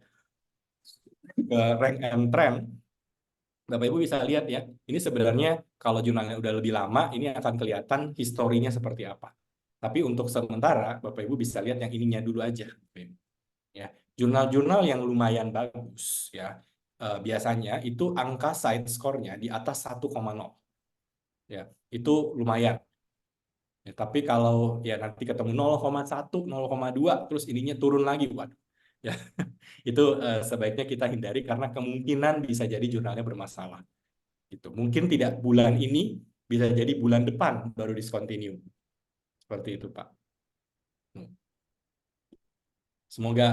Ke rank and trend, Bapak Ibu bisa lihat ya. Ini sebenarnya kalau jurnalnya udah lebih lama, ini akan kelihatan historinya seperti apa. Tapi untuk sementara, Bapak Ibu bisa lihat yang ininya dulu aja. Ya, jurnal-jurnal yang lumayan bagus ya. Biasanya itu angka site score-nya di atas 1,0. Ya, itu lumayan. Ya, tapi kalau ya nanti ketemu 0,1, 0,2 terus ininya turun lagi, waduh. Ya, itu sebaiknya kita hindari karena kemungkinan bisa jadi jurnalnya bermasalah. Gitu. Mungkin tidak bulan ini, bisa jadi bulan depan baru discontinue. Seperti itu, Pak. Semoga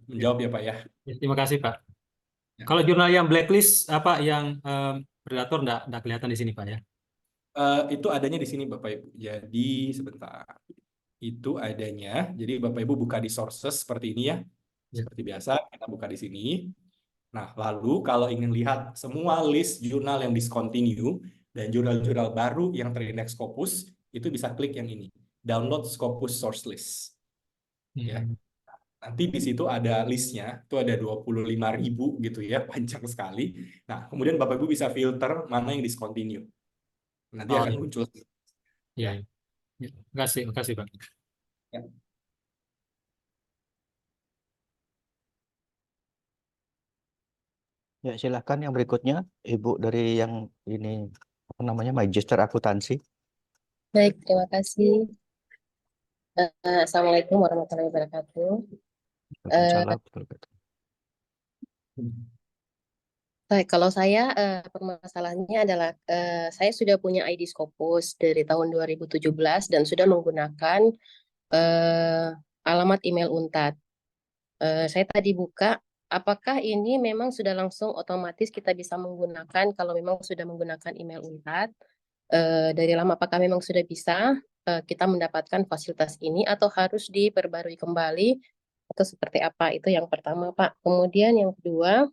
menjawab ya, Pak ya. Ya, terima kasih, Pak. Ya. Kalau jurnal yang blacklist apa yang predator enggak kelihatan di sini, Pak ya? Itu adanya di sini Bapak Ibu. Jadi sebentar. Itu adanya. Jadi Bapak Ibu buka di sources seperti ini ya. Seperti biasa kita buka di sini. Nah, lalu kalau ingin lihat semua list jurnal yang discontinue dan jurnal-jurnal baru yang terindeks Scopus, itu bisa klik yang ini. Download Scopus source list. Ya. Nanti di situ ada listnya, itu ada 25.000 gitu ya, panjang sekali. Nah, kemudian Bapak Ibu bisa filter mana yang discontinue. Nanti akan muncul. Ya. Terima kasih, Pak. Ya. Ya, silakan yang berikutnya, Ibu dari yang ini apa namanya Magister Akuntansi. Baik, terima kasih. Assalamualaikum warahmatullahi wabarakatuh. Waalaikumsalam. Baik, kalau saya permasalahannya adalah saya sudah punya ID Scopus dari tahun 2017 dan sudah menggunakan alamat email Unpad. Saya tadi buka, apakah ini memang sudah langsung otomatis kita bisa menggunakan kalau memang sudah menggunakan email Unpad? Dari lama apakah memang sudah bisa kita mendapatkan fasilitas ini atau harus diperbarui kembali atau seperti apa? Itu yang pertama, Pak. Kemudian yang kedua,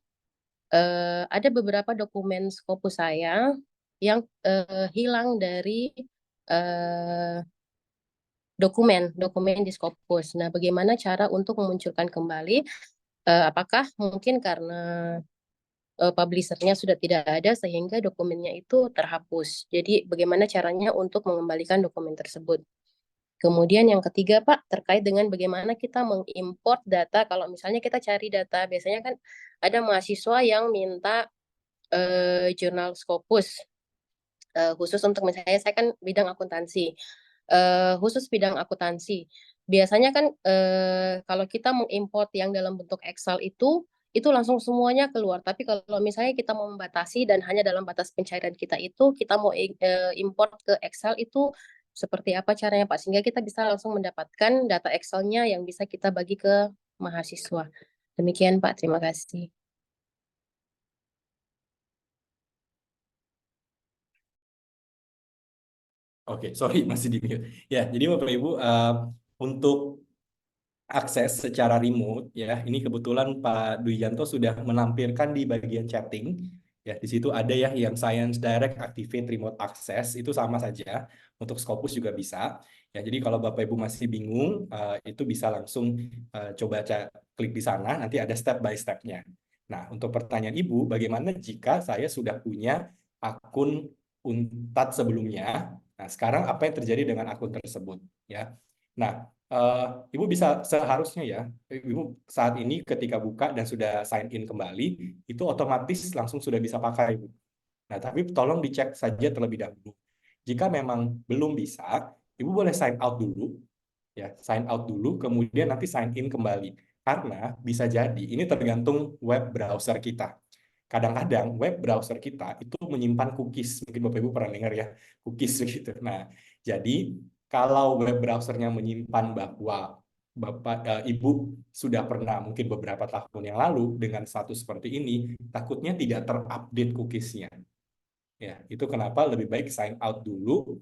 ada beberapa dokumen Scopus saya yang hilang dari dokumen di Scopus. Nah, bagaimana cara untuk memunculkan kembali? Apakah mungkin karena publishernya sudah tidak ada sehingga dokumennya itu terhapus. Jadi bagaimana caranya untuk mengembalikan dokumen tersebut. Kemudian yang ketiga Pak, terkait dengan bagaimana kita mengimport data. Kalau misalnya kita cari data, biasanya kan ada mahasiswa yang minta jurnal Scopus. Khusus untuk misalnya saya kan bidang akuntansi. Khusus bidang akuntansi. Biasanya kan kalau kita mengimport yang dalam bentuk Excel itu langsung semuanya keluar. Tapi kalau misalnya kita mau membatasi dan hanya dalam batas pencairan kita itu, kita mau import ke Excel itu seperti apa caranya Pak? Sehingga kita bisa langsung mendapatkan data Excel-nya yang bisa kita bagi ke mahasiswa. Demikian Pak, terima kasih. Oke, sorry masih di mute. Ya, jadi Bapak Ibu untuk akses secara remote ya, ini kebetulan Pak Dwijanto sudah menampilkan di bagian chatting. Ya, di situ ada ya yang Science Direct Activate Remote Access, itu sama saja. Untuk Scopus juga bisa. Ya, jadi kalau Bapak Ibu masih bingung, itu bisa langsung coba klik di sana, nanti ada step by step-nya. Nah, untuk pertanyaan Ibu, bagaimana jika saya sudah punya akun Unpad sebelumnya? Nah, sekarang apa yang terjadi dengan akun tersebut? Ya, nah, Ibu bisa seharusnya ya, Ibu saat ini ketika buka dan sudah sign in kembali, itu otomatis langsung sudah bisa pakai, Ibu. Nah, tapi tolong dicek saja terlebih dahulu. Jika memang belum bisa, Ibu boleh sign out dulu, ya, sign out dulu, kemudian nanti sign in kembali. Karena bisa jadi, ini tergantung web browser kita. kadang-kadang web browser kita itu menyimpan cookies. Mungkin Bapak Ibu pernah dengar ya, cookies gitu. Nah, jadi kalau web browsernya menyimpan bahwa Ibu sudah pernah mungkin beberapa tahun yang lalu dengan status seperti ini, takutnya tidak terupdate cookiesnya. Ya, itu kenapa lebih baik sign out dulu,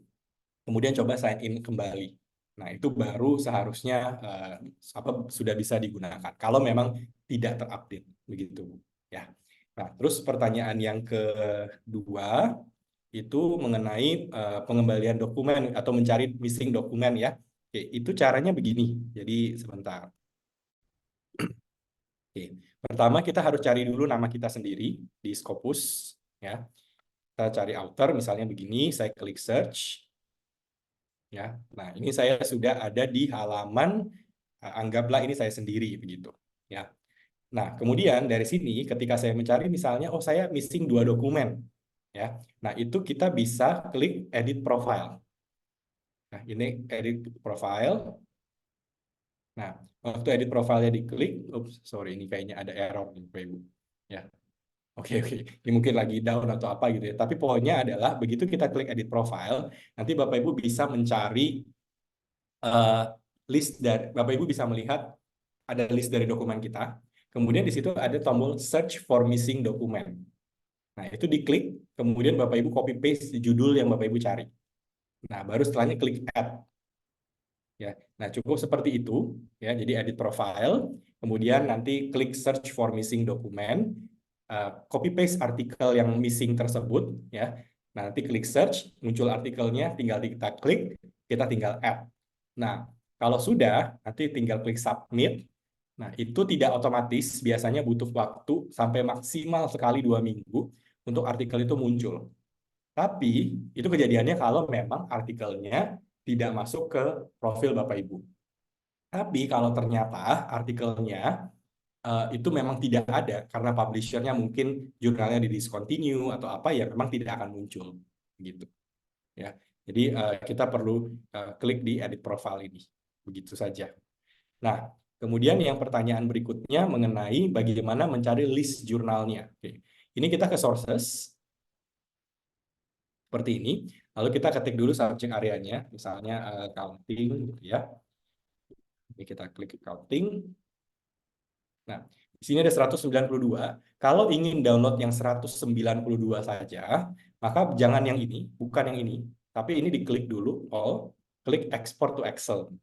kemudian coba sign in kembali. Nah, itu baru seharusnya sudah bisa digunakan. Kalau memang tidak terupdate, begitu. Ya. Nah, terus pertanyaan yang kedua itu mengenai pengembalian dokumen atau mencari missing dokumen ya. Oke, itu caranya begini. Jadi sebentar. Oke, pertama kita harus cari dulu nama kita sendiri di Scopus ya. Kita cari author misalnya begini, saya klik search. Ya. Nah, ini saya sudah ada di halaman anggaplah ini saya sendiri begitu ya. Nah, kemudian dari sini ketika saya mencari misalnya saya missing 2 dokumen ya. Nah, itu kita bisa klik edit profile. Nah, ini edit profile. Nah, waktu edit profile-nya diklik, sorry ini kayaknya ada error nih Bapak Ibu. Ya. Oke. Ini mungkin lagi down atau apa gitu ya. Tapi poinnya adalah begitu kita klik edit profile, nanti Bapak Ibu bisa mencari list dari Bapak Ibu bisa melihat ada list dari dokumen kita. Kemudian di situ ada tombol search for missing document. Nah, itu diklik, kemudian Bapak Ibu copy paste judul yang Bapak Ibu cari. Nah, baru setelahnya klik add. Ya. Nah, cukup seperti itu ya. Jadi edit profile, kemudian nanti klik search for missing document, copy paste artikel yang missing tersebut ya. Nah, nanti klik search, muncul artikelnya, tinggal kita klik, kita tinggal add. Nah, kalau sudah, nanti tinggal klik submit. Nah, itu tidak otomatis, biasanya butuh waktu sampai maksimal sekali 2 minggu untuk artikel itu muncul. Tapi, itu kejadiannya kalau memang artikelnya tidak masuk ke profil Bapak Ibu. Tapi, kalau ternyata artikelnya itu memang tidak ada, karena publishernya mungkin jurnalnya di discontinue atau apa, ya memang tidak akan muncul. Gitu. Ya. Jadi, kita perlu klik di edit profile ini. Begitu saja. Nah, kemudian yang pertanyaan berikutnya mengenai bagaimana mencari list jurnalnya. Oke. Ini kita ke sources, seperti ini. Lalu kita ketik dulu subject areanya, misalnya accounting, gitu ya. Ini kita klik accounting. Nah, di sini ada 192. Kalau ingin download yang 192 saja, maka jangan yang ini, bukan yang ini. Tapi ini diklik dulu, all, klik export to Excel.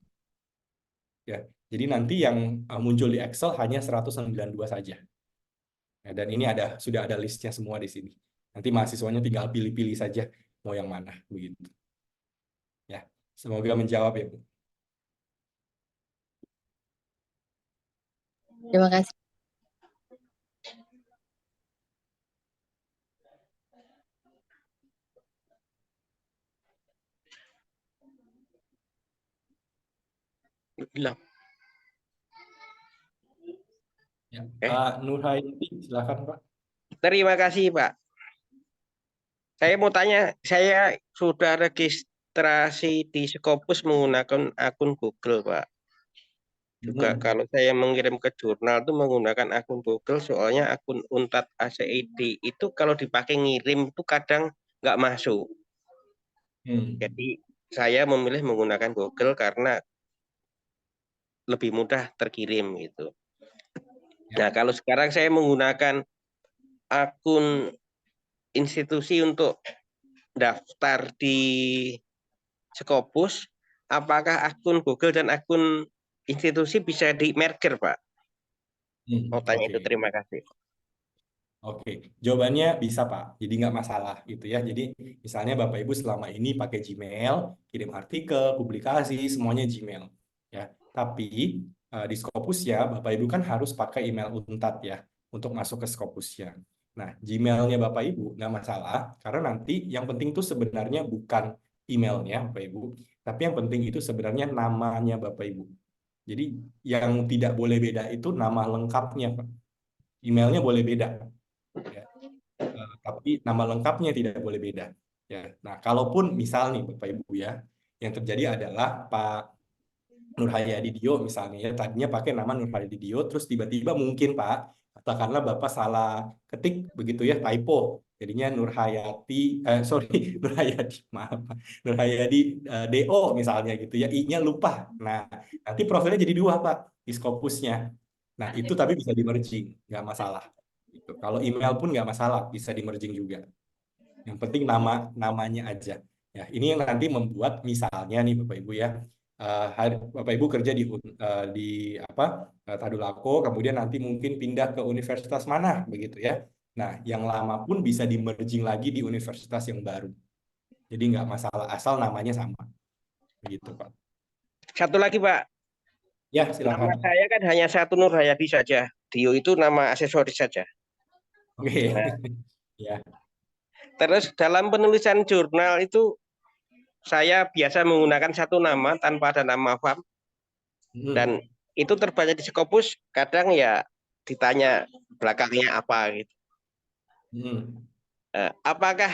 Ya, jadi nanti yang muncul di Excel hanya 192 saja. Ya, dan ini sudah ada listnya semua di sini. Nanti mahasiswanya tinggal pilih-pilih saja mau yang mana, begitu. Ya, semoga menjawab ya, Bu. Terima kasih. Bilang. Ya, Pak Nurhaiti, silakan Pak. Terima kasih Pak. Saya mau tanya, saya sudah registrasi di Scopus menggunakan akun Google Pak. Juga kalau saya mengirim ke jurnal itu menggunakan akun Google, soalnya akun Unpad ACID itu kalau dipakai ngirim itu kadang nggak masuk. Jadi saya memilih menggunakan Google karena lebih mudah terkirim gitu. Nah, kalau sekarang saya menggunakan akun institusi untuk daftar di Scopus, apakah akun Google dan akun institusi bisa di-merger, Pak? Mau tanya itu, terima kasih. Oke, jawabannya bisa Pak, jadi nggak masalah gitu ya. Jadi misalnya Bapak Ibu selama ini pakai Gmail, kirim artikel, publikasi, semuanya Gmail. Ya, tapi di Scopus ya, Bapak Ibu kan harus pakai email Unpad ya, untuk masuk ke Scopusnya. Nah, Gmailnya Bapak Ibu nggak masalah, karena nanti yang penting itu sebenarnya bukan emailnya Bapak Ibu, tapi yang penting itu sebenarnya namanya Bapak Ibu. Jadi yang tidak boleh beda itu nama lengkapnya Pak. Emailnya boleh beda. Ya. Tapi nama lengkapnya tidak boleh beda. Ya. Nah, kalaupun misal nih Bapak Ibu ya, yang terjadi adalah Pak Nurhayadi Dio misalnya ya, tadinya pakai nama Nurhayadi Dio, terus tiba-tiba mungkin Pak katakanlah Bapak salah ketik begitu ya, typo. Jadinya Nurhayati, sorry, Nurhayadi, maaf, Nurhayadi DO misalnya gitu ya, I-nya lupa. Nah, nanti profilnya jadi 2 Pak, di Scopusnya. Nah, itu tapi bisa di merging, nggak masalah. Gitu. Kalau email pun nggak masalah, bisa di merging juga. Yang penting namanya aja. Ya, ini yang nanti membuat misalnya nih Bapak Ibu ya, Bapak Ibu kerja di Tadulako, kemudian nanti mungkin pindah ke universitas mana begitu ya. Nah, yang lama pun bisa di merging lagi di universitas yang baru. Jadi nggak masalah asal namanya sama. Begitu Pak. Satu lagi Pak, Ya, nama silakan. saya kan hanya satu Nurhayati saja. Dio itu nama aksesoris saja. Oke. Nah, Ya. terus dalam penulisan jurnal itu saya biasa menggunakan satu nama tanpa ada nama farm, dan itu terbaca di Scopus, kadang ya ditanya belakangnya apa gitu. Apakah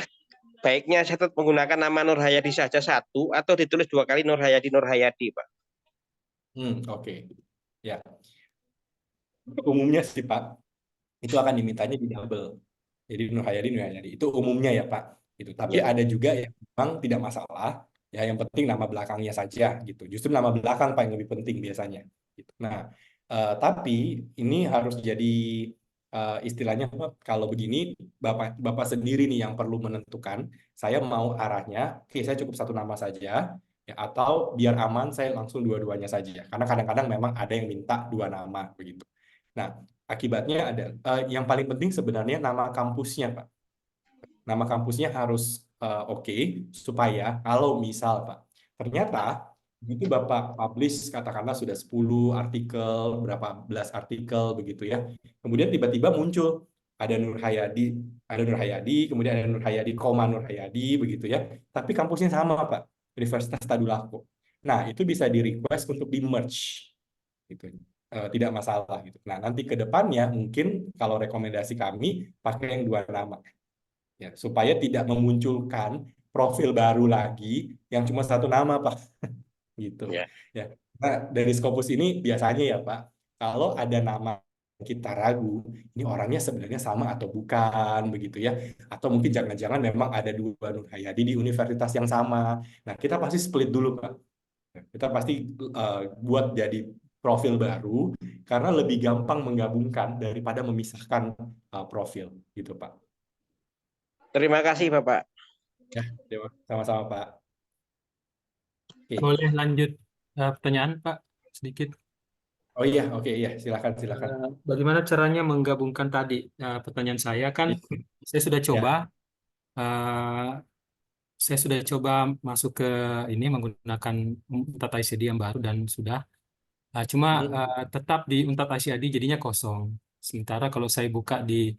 baiknya saya tetap menggunakan nama Nurhayadi saja satu atau ditulis 2 kali Nurhayadi Pak? Oke. Ya. Umumnya sih Pak, itu akan dimintanya di double. Jadi Nurhayadi itu umumnya ya Pak. Gitu. Tapi Ya. ada juga yang memang tidak masalah. Ya, yang penting nama belakangnya saja gitu. Justru nama belakang Pak yang lebih penting biasanya. Gitu. Nah, tapi ini harus jadi istilahnya Pak, kalau begini Bapak sendiri nih yang perlu menentukan. Saya mau arahnya, oke saya cukup satu nama saja, ya, atau biar aman saya langsung dua-duanya saja. Karena kadang-kadang memang ada yang minta 2 nama begitu. Nah, akibatnya ada yang paling penting sebenarnya nama kampusnya Pak. Nama kampusnya harus oke, supaya kalau misal Pak, ternyata itu Bapak publish katakanlah sudah 10 artikel, berapa belas artikel begitu ya. Kemudian tiba-tiba muncul ada Nurhayadi, kemudian ada Nurhayadi, Nurhayadi begitu ya. Tapi kampusnya sama Pak, Universitas Tadulako. Nah, itu bisa di-request untuk di-merge gitu. Tidak masalah gitu. Nah, nanti ke depannya mungkin kalau rekomendasi kami pakai yang 2 nama. Ya, supaya tidak memunculkan profil baru lagi yang cuma satu nama Pak. Gitu. Ya. Ya. Nah, dari Scopus ini biasanya ya Pak, kalau ada nama kita ragu, ini orangnya sebenarnya sama atau bukan begitu ya. Atau mungkin jangan-jangan memang ada 2 Nurhayadi di universitas yang sama. Nah, kita pasti split dulu Pak. Kita pasti buat jadi profil baru karena lebih gampang menggabungkan daripada memisahkan profil gitu Pak. Terima kasih Bapak. Ya, sama-sama Pak. Oke. Boleh lanjut pertanyaan Pak sedikit. Oh iya, oke iya, silakan. Bagaimana caranya menggabungkan tadi pertanyaan saya kan saya sudah coba masuk ke ini menggunakan Untat ICD yang baru dan sudah cuma tetap di Untat ICD jadinya kosong. Sementara kalau saya buka di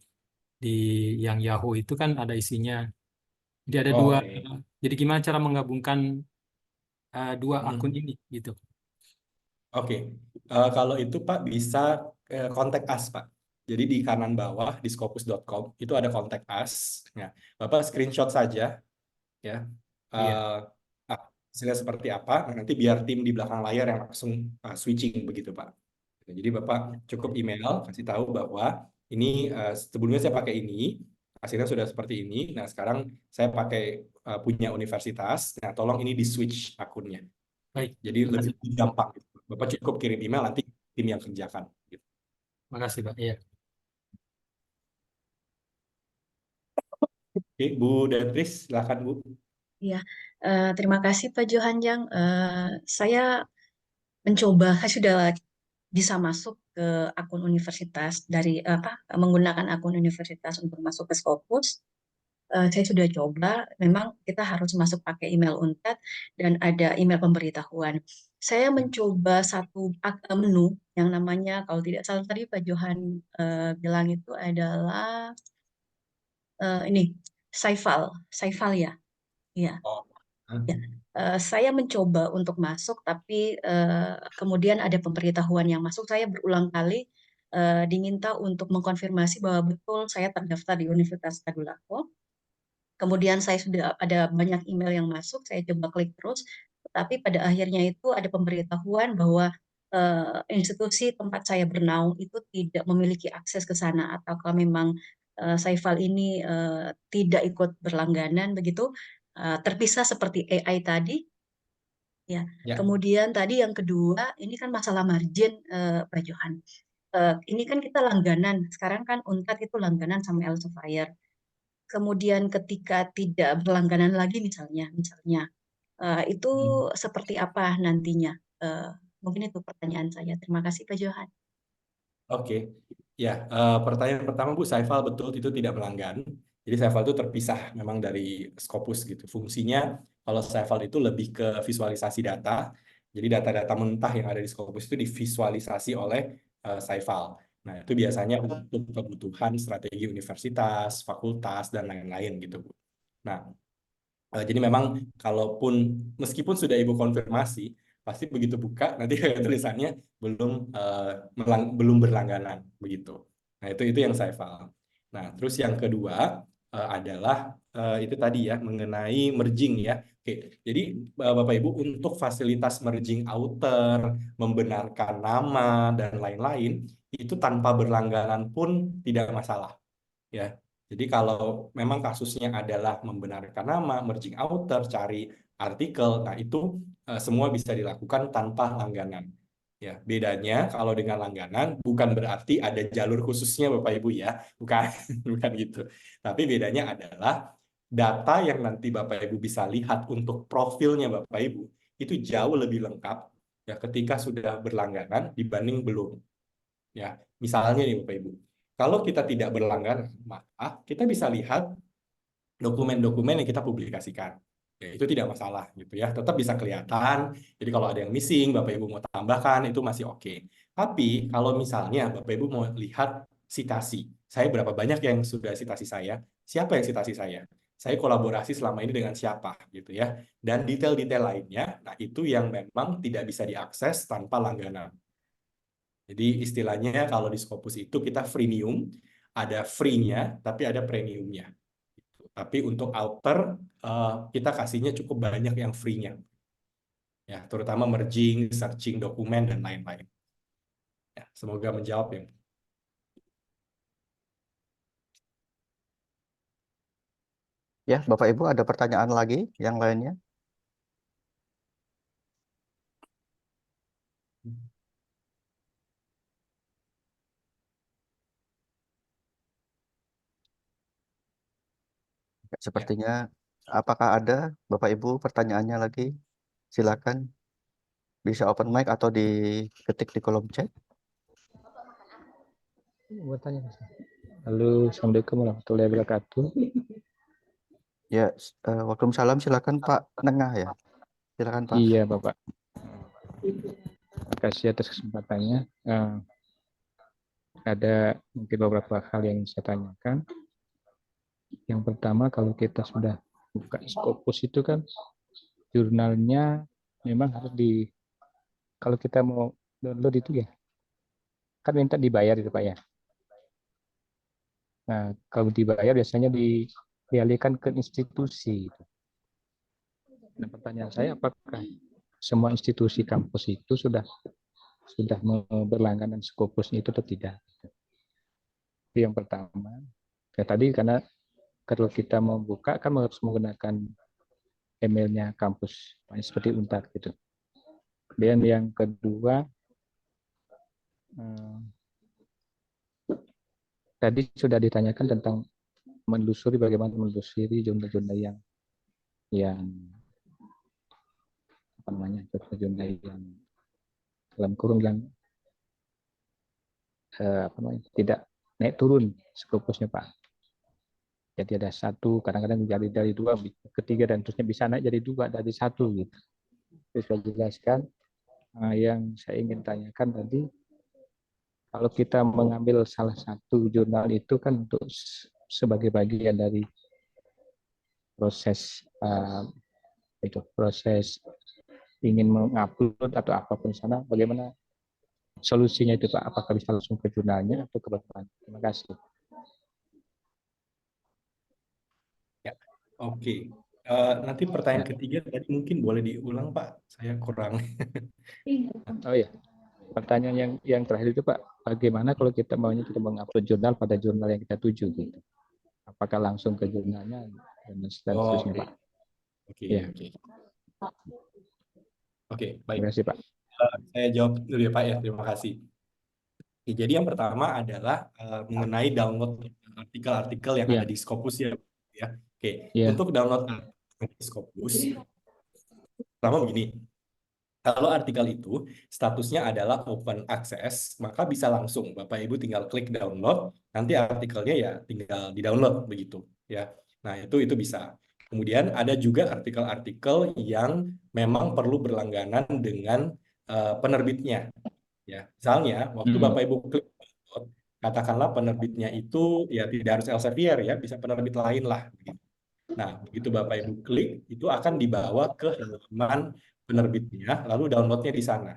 yang Yahoo itu kan ada isinya. Jadi ada 2. Jadi gimana cara menggabungkan 2 akun ini gitu? Oke. Kalau itu Pak bisa kontak us Pak. Jadi di kanan bawah di scopus.com itu ada kontak us. Nah, Bapak screenshot saja ya. Hasilnya seperti apa? Nah, nanti biar tim di belakang layar yang langsung switching begitu Pak. Jadi Bapak cukup email kasih tahu bahwa ini sebelumnya saya pakai ini, hasilnya sudah seperti ini. Nah, sekarang saya pakai punya universitas. Nah, tolong ini di switch akunnya. Baik. Jadi lebih gampang. Bapak cukup kirim email, nanti tim yang kerjakan. Gitu. Makasih Pak. Iya. Oke, Bu Detris, silakan Bu. Ya, terima kasih Pak Johanjang. Saya saya sudah bisa masuk ke akun universitas menggunakan akun universitas untuk masuk ke Scopus. Saya sudah coba, memang kita harus masuk pakai email Untat dan ada email pemberitahuan. Saya mencoba satu menu yang namanya, kalau tidak salah tadi Pak Johan bilang itu adalah ini Saifal ya. Iya. Ya. Saya mencoba untuk masuk, tapi kemudian ada pemberitahuan yang masuk. Saya berulang kali diminta untuk mengkonfirmasi bahwa betul saya terdaftar di Universitas Tadulako. Kemudian saya sudah ada banyak email yang masuk, saya coba klik terus, tetapi pada akhirnya itu ada pemberitahuan bahwa institusi tempat saya bernaung itu tidak memiliki akses ke sana, ataukah memang Saifal ini tidak ikut berlangganan begitu, terpisah seperti AI tadi. Ya. Ya. Kemudian tadi yang kedua, ini kan masalah margin, Pak Johan. Ini kan kita langganan, sekarang kan Unpad itu langganan sama Elsevier. Kemudian ketika tidak berlangganan lagi misalnya itu seperti apa nantinya? Mungkin itu pertanyaan saya. Terima kasih Pak Johan. Oke, ya pertanyaan pertama Bu, Saifal betul itu tidak melanggan. Jadi Saifal itu terpisah memang dari Scopus gitu. Fungsinya kalau Saifal itu lebih ke visualisasi data. Jadi data-data mentah yang ada di Scopus itu divisualisasi oleh Saifal. Nah itu biasanya untuk kebutuhan strategi universitas, fakultas dan lain-lain gitu Bu. Nah jadi memang kalaupun meskipun sudah Ibu konfirmasi, pasti begitu buka nanti tulisannya belum berlangganan begitu. Nah itu yang saya paham. Nah terus yang kedua adalah itu tadi ya mengenai merging ya. Oke, jadi Bapak Ibu untuk fasilitas merging outer, membenarkan nama dan lain-lain itu tanpa berlangganan pun tidak masalah ya. Jadi kalau memang kasusnya adalah membenarkan nama, merging outer, cari artikel, nah itu semua bisa dilakukan tanpa langganan. Ya, bedanya kalau dengan langganan bukan berarti ada jalur khususnya Bapak Ibu ya, bukan bukan gitu. Tapi bedanya adalah data yang nanti Bapak Ibu bisa lihat untuk profilnya Bapak Ibu itu jauh lebih lengkap ya ketika sudah berlangganan dibanding belum. Ya, misalnya nih Bapak Ibu. Kalau kita tidak berlangganan, maka kita bisa lihat dokumen-dokumen yang kita publikasikan. Ya, itu tidak masalah gitu ya, tetap bisa kelihatan. Jadi kalau ada yang missing, Bapak Ibu mau tambahkan itu masih oke. Tapi kalau misalnya Bapak Ibu mau lihat sitasi, saya berapa banyak yang sudah sitasi saya, siapa yang sitasi saya kolaborasi selama ini dengan siapa gitu ya, dan detail-detail lainnya, nah itu yang memang tidak bisa diakses tanpa langganan. Jadi istilahnya kalau di Scopus itu kita freemium, ada free-nya, tapi ada premium-nya. Tapi untuk outer, kita kasihnya cukup banyak yang free-nya. Ya, terutama merging, searching dokumen, dan lain-lain. Ya, semoga menjawab ya. Ya, Bapak Ibu ada pertanyaan lagi yang lainnya? Sepertinya, apakah ada Bapak Ibu pertanyaannya lagi? Silakan bisa open mic atau diketik di kolom chat. Bertanya. Halo, Assalamualaikum warahmatullahi wabarakatuh. Ya, waalaikumsalam. Silakan Pak Nengah ya. Silakan Pak. Iya, Bapak. Terima kasih atas kesempatannya. Ada mungkin beberapa hal yang saya tanyakan. Yang pertama, kalau kita sudah buka Scopus itu kan jurnalnya memang harus kalau kita mau download itu ya, kan minta dibayar itu Pak ya. Nah, kalau dibayar biasanya dialihkan ke institusi. Nah, pertanyaan saya, apakah semua institusi kampus itu sudah berlangganan Scopus itu atau tidak? Itu yang pertama. Ya, tadi karena kalau kita mau buka kan harus menggunakan emailnya kampus, seperti Unpad gitu. Dan yang kedua, tadi sudah ditanyakan tentang menelusuri bagaimana menelusuri jurnal-jurnal yang apa namanya, jurnal yang dalam kurung yang apa namanya, tidak naik turun Scopusnya Pak. Jadi ada satu, kadang-kadang jadi dari dua, ketiga, dan terusnya bisa naik jadi dua dari satu gitu. Terus saya jelaskan. Yang saya ingin tanyakan tadi, kalau kita mengambil salah satu jurnal itu kan untuk sebagai bagian dari proses proses ingin mengupload atau apapun sana, bagaimana solusinya itu Pak? Apakah bisa langsung ke jurnalnya atau ke bagaimana? Terima kasih. Ya, oke. Nanti pertanyaan ketiga tadi mungkin boleh diulang Pak, saya kurang. Oh ya, pertanyaan yang terakhir itu Pak, bagaimana kalau kita maunya kita mengupload jurnal pada jurnal yang kita tuju gitu? Apakah langsung ke jurnalnya dan seterusnya Oke, Pak? oke, Ya, oke. Oke, baik. terima kasih Pak. Saya jawab dulu ya Pak ya, terima kasih. Oke, jadi yang pertama adalah mengenai download artikel-artikel yang ada Ya, di Scopus ya. Oke, ya, untuk download artikel di Scopus, pertama begini, kalau artikel itu statusnya adalah open access, maka bisa langsung Bapak Ibu tinggal klik download, nanti artikelnya ya tinggal di-download begitu ya. Nah, itu bisa. Kemudian ada juga artikel-artikel yang memang perlu berlangganan dengan penerbitnya ya. Misalnya waktu Bapak Ibu klik download, katakanlah penerbitnya itu ya tidak harus Elsevier ya, bisa penerbit lain lah begitu. Nah, begitu Bapak Ibu klik, itu akan dibawa ke halaman penerbitnya, lalu downloadnya di sana.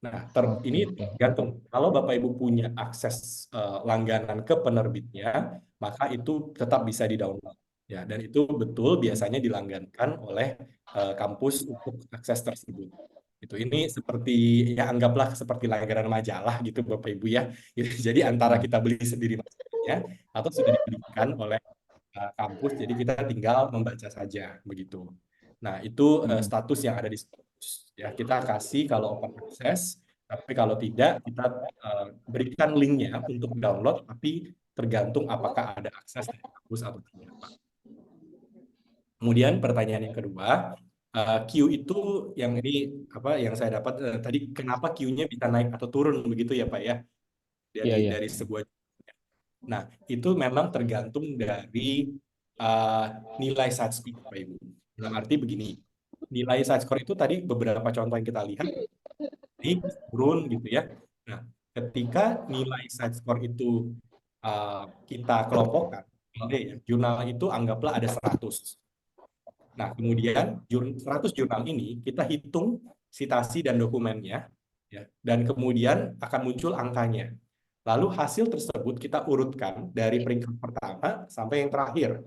Nah, ini tergantung. Kalau Bapak Ibu punya akses langganan ke penerbitnya, maka itu tetap bisa di-download. Ya, dan itu betul biasanya dilanggankan oleh kampus untuk akses tersebut. Ini seperti ya anggaplah seperti langganan majalah gitu Bapak Ibu ya. Jadi antara kita beli sendiri majalahnya atau sudah dibelikan oleh kampus, jadi kita tinggal membaca saja begitu. Nah, itu status yang ada di Scopus. Ya, kita kasih kalau open access, tapi kalau tidak kita berikan linknya untuk download, tapi tergantung apakah ada akses dari kampus atau tidak, Pak. Kemudian pertanyaan yang kedua, Q itu yang ini apa yang saya dapat tadi, kenapa Q-nya bisa naik atau turun begitu ya Pak ya, dari sebuah. Nah, itu memang tergantung dari nilai side score Bapak Ibu. Dalam arti begini, nilai side score itu tadi beberapa contoh yang kita lihat, naik, turun gitu ya. Nah, ketika nilai side score itu kita kelompokkan, ya, jurnal itu anggaplah ada 100. Nah, kemudian 100 jurnal ini kita hitung citasi dan dokumennya, ya, dan kemudian akan muncul angkanya. Lalu hasil tersebut kita urutkan dari peringkat pertama sampai yang terakhir.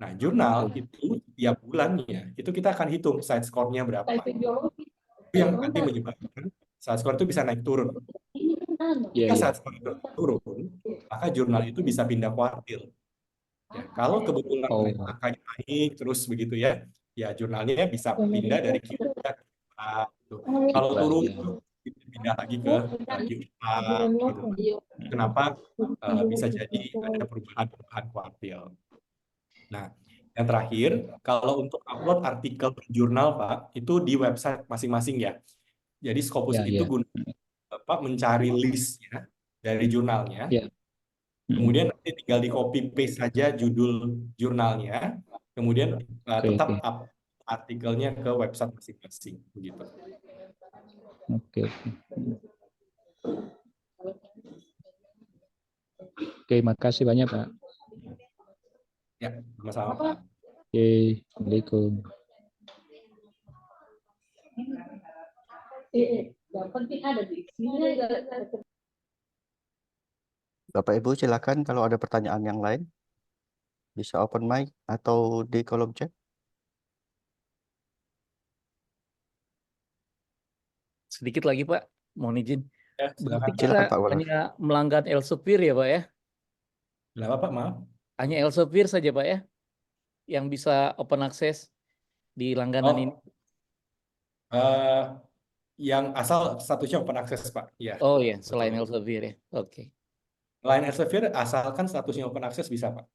Nah, jurnal itu tiap bulannya itu kita akan hitung side score-nya berapa. Itu yang nanti menyebabkan side score itu bisa naik turun. Jika side score itu turun, maka jurnal itu bisa pindah kuartil. Ya, kalau kebetulan angkanya naik terus begitu ya, ya jurnalnya bisa pindah dari Q3 ke A. Kalau turun pindah lagi ke Q4 gitu. Kenapa bisa jadi ada perubahan kuartil. Nah, yang terakhir, kalau untuk upload artikel ke jurnal Pak, itu di website masing-masing ya. Jadi Scopus itu guna Bapak mencari listnya dari jurnalnya. Kemudian nanti tinggal di copy paste saja judul jurnalnya, kemudian tetap up artikelnya ke website masing-masing begitu. Oke, makasih banyak Pak. Ya, sama-sama Pak. Oke, Assalamualaikum. Yang penting ada di sini. Bapak Ibu silakan kalau ada pertanyaan yang lain. Bisa open mic atau di kolom chat. Sedikit lagi Pak, mohon izin. Ya, Berarti silakan, kita Silakan, Pak Walar. hanya melanggar Elsevier ya Pak ya? Kenapa Pak, maaf? Hanya Elsevier saja Pak ya? Yang bisa open access di langganan ini? Yang asal statusnya open access Pak. Ya. Oh ya, selain Betul. Elsevier ya. Oke. Selain Elsevier, asalkan statusnya open access bisa Pak.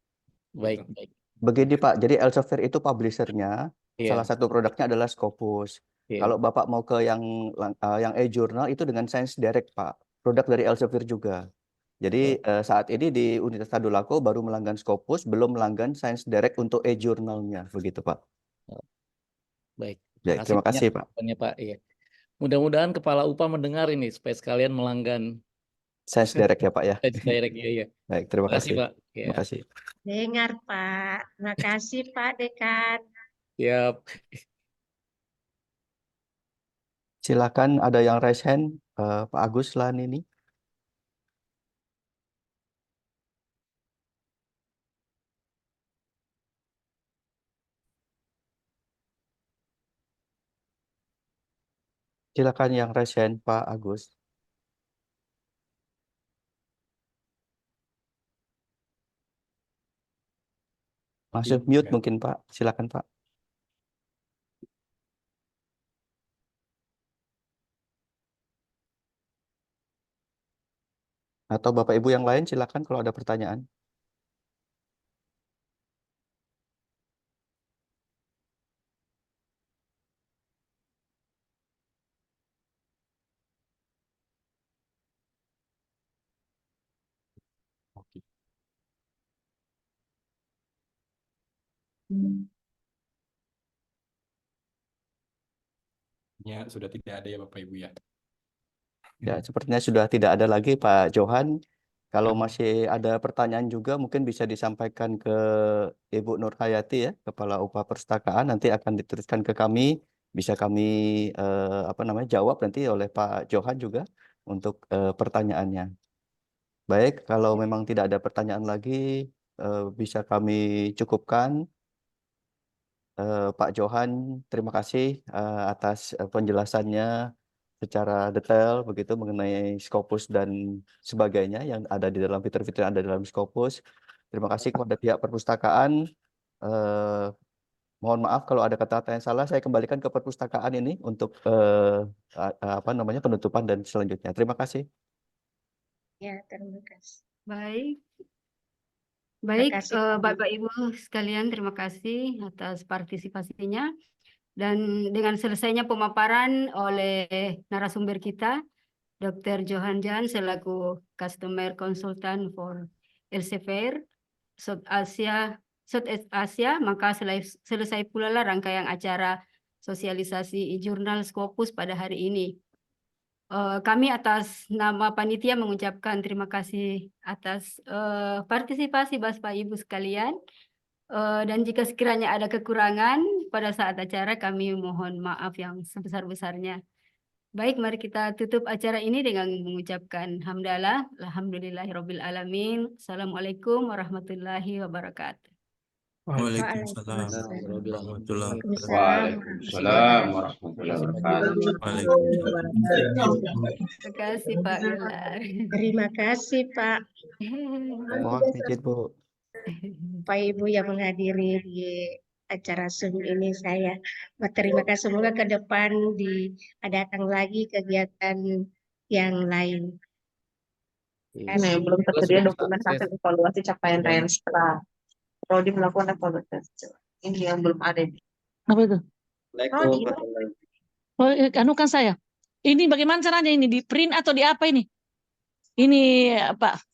Baik, Gitu. baik. Begini Pak, jadi Elsevier itu publishernya, Iya. salah satu produknya adalah Scopus. Iya. Kalau Bapak mau ke yang e-journal itu dengan Science Direct Pak, produk dari Elsevier juga. Jadi saat ini di Universitas Tadulako baru melanggan Scopus, belum melanggan Science Direct untuk e-journalnya, begitu Pak. Baik. Ya, terima kasih Pak. Pak. Iya. Mudah-mudahan Kepala UPA mendengar ini supaya sekalian melanggan Science Direct ya Pak ya. Science Direct ya. Iya. Baik, terima kasih. Pak. Terima Ya. kasih. Dengar Pak, terima kasih Pak Dekan. Siap. Silakan ada yang raise hand, Pak Agus Lan ini. Silakan yang raise hand, Pak Agus. Masih mute mungkin Pak. Silakan Pak. Atau Bapak Ibu yang lain silakan kalau ada pertanyaan. Oke. Ya, sudah tidak ada ya Bapak Ibu ya. Ya, sepertinya sudah tidak ada lagi Pak Johan. Kalau masih ada pertanyaan juga mungkin bisa disampaikan ke Ibu Nur Hayati ya, Kepala UPA Perpustakaan, nanti akan diteruskan ke kami, bisa kami jawab nanti oleh Pak Johan juga untuk pertanyaannya. Baik, kalau memang tidak ada pertanyaan lagi, bisa kami cukupkan. Pak Johan, terima kasih atas penjelasannya secara detail begitu mengenai Scopus dan sebagainya yang ada di dalam fitur-fitur yang ada di dalam Scopus. Terima kasih kepada pihak perpustakaan. Eh, Mohon maaf kalau ada kata-kata yang salah. Saya kembalikan ke perpustakaan ini untuk penutupan dan selanjutnya. Terima kasih. Ya, terima kasih. Baik, Terima kasih. Bapak Ibu sekalian, terima kasih atas partisipasinya. Dan dengan selesainya pemaparan oleh narasumber kita, Dr. Johan Jan selaku Customer Consultant for Elsevier Southeast Asia, maka selesai pula lah rangkaian acara sosialisasi e-jurnal Scopus pada hari ini. Kami atas nama panitia mengucapkan terima kasih atas partisipasi Bapak Ibu sekalian. Dan jika sekiranya ada kekurangan pada saat acara, kami mohon maaf yang sebesar-besarnya. Baik, mari kita tutup acara ini dengan mengucapkan hamdalah, alhamdulillahirabbil alamin. Assalamualaikum warahmatullahi wabarakatuh. Waalaikumsalam warahmatullahi wabarakatuh. Waalaikumsalam warahmatullahi wabarakatuh. Terima kasih Pak Gelar. Terima kasih Pak. Mohon izin Bu. Pak Ibu yang menghadiri di acara Zoom ini, saya berterima kasih. Semoga ke depan diadakan lagi kegiatan yang lain. Nah, yang belum tersedia dokumen hasil evaluasi capaian Renstra. Prodi melakukan evaluasi. Ini yang belum ada. Apa itu? Prodi. Oh, anukan saya. Ini bagaimana caranya ini? Di print atau di apa ini? Ini Pak?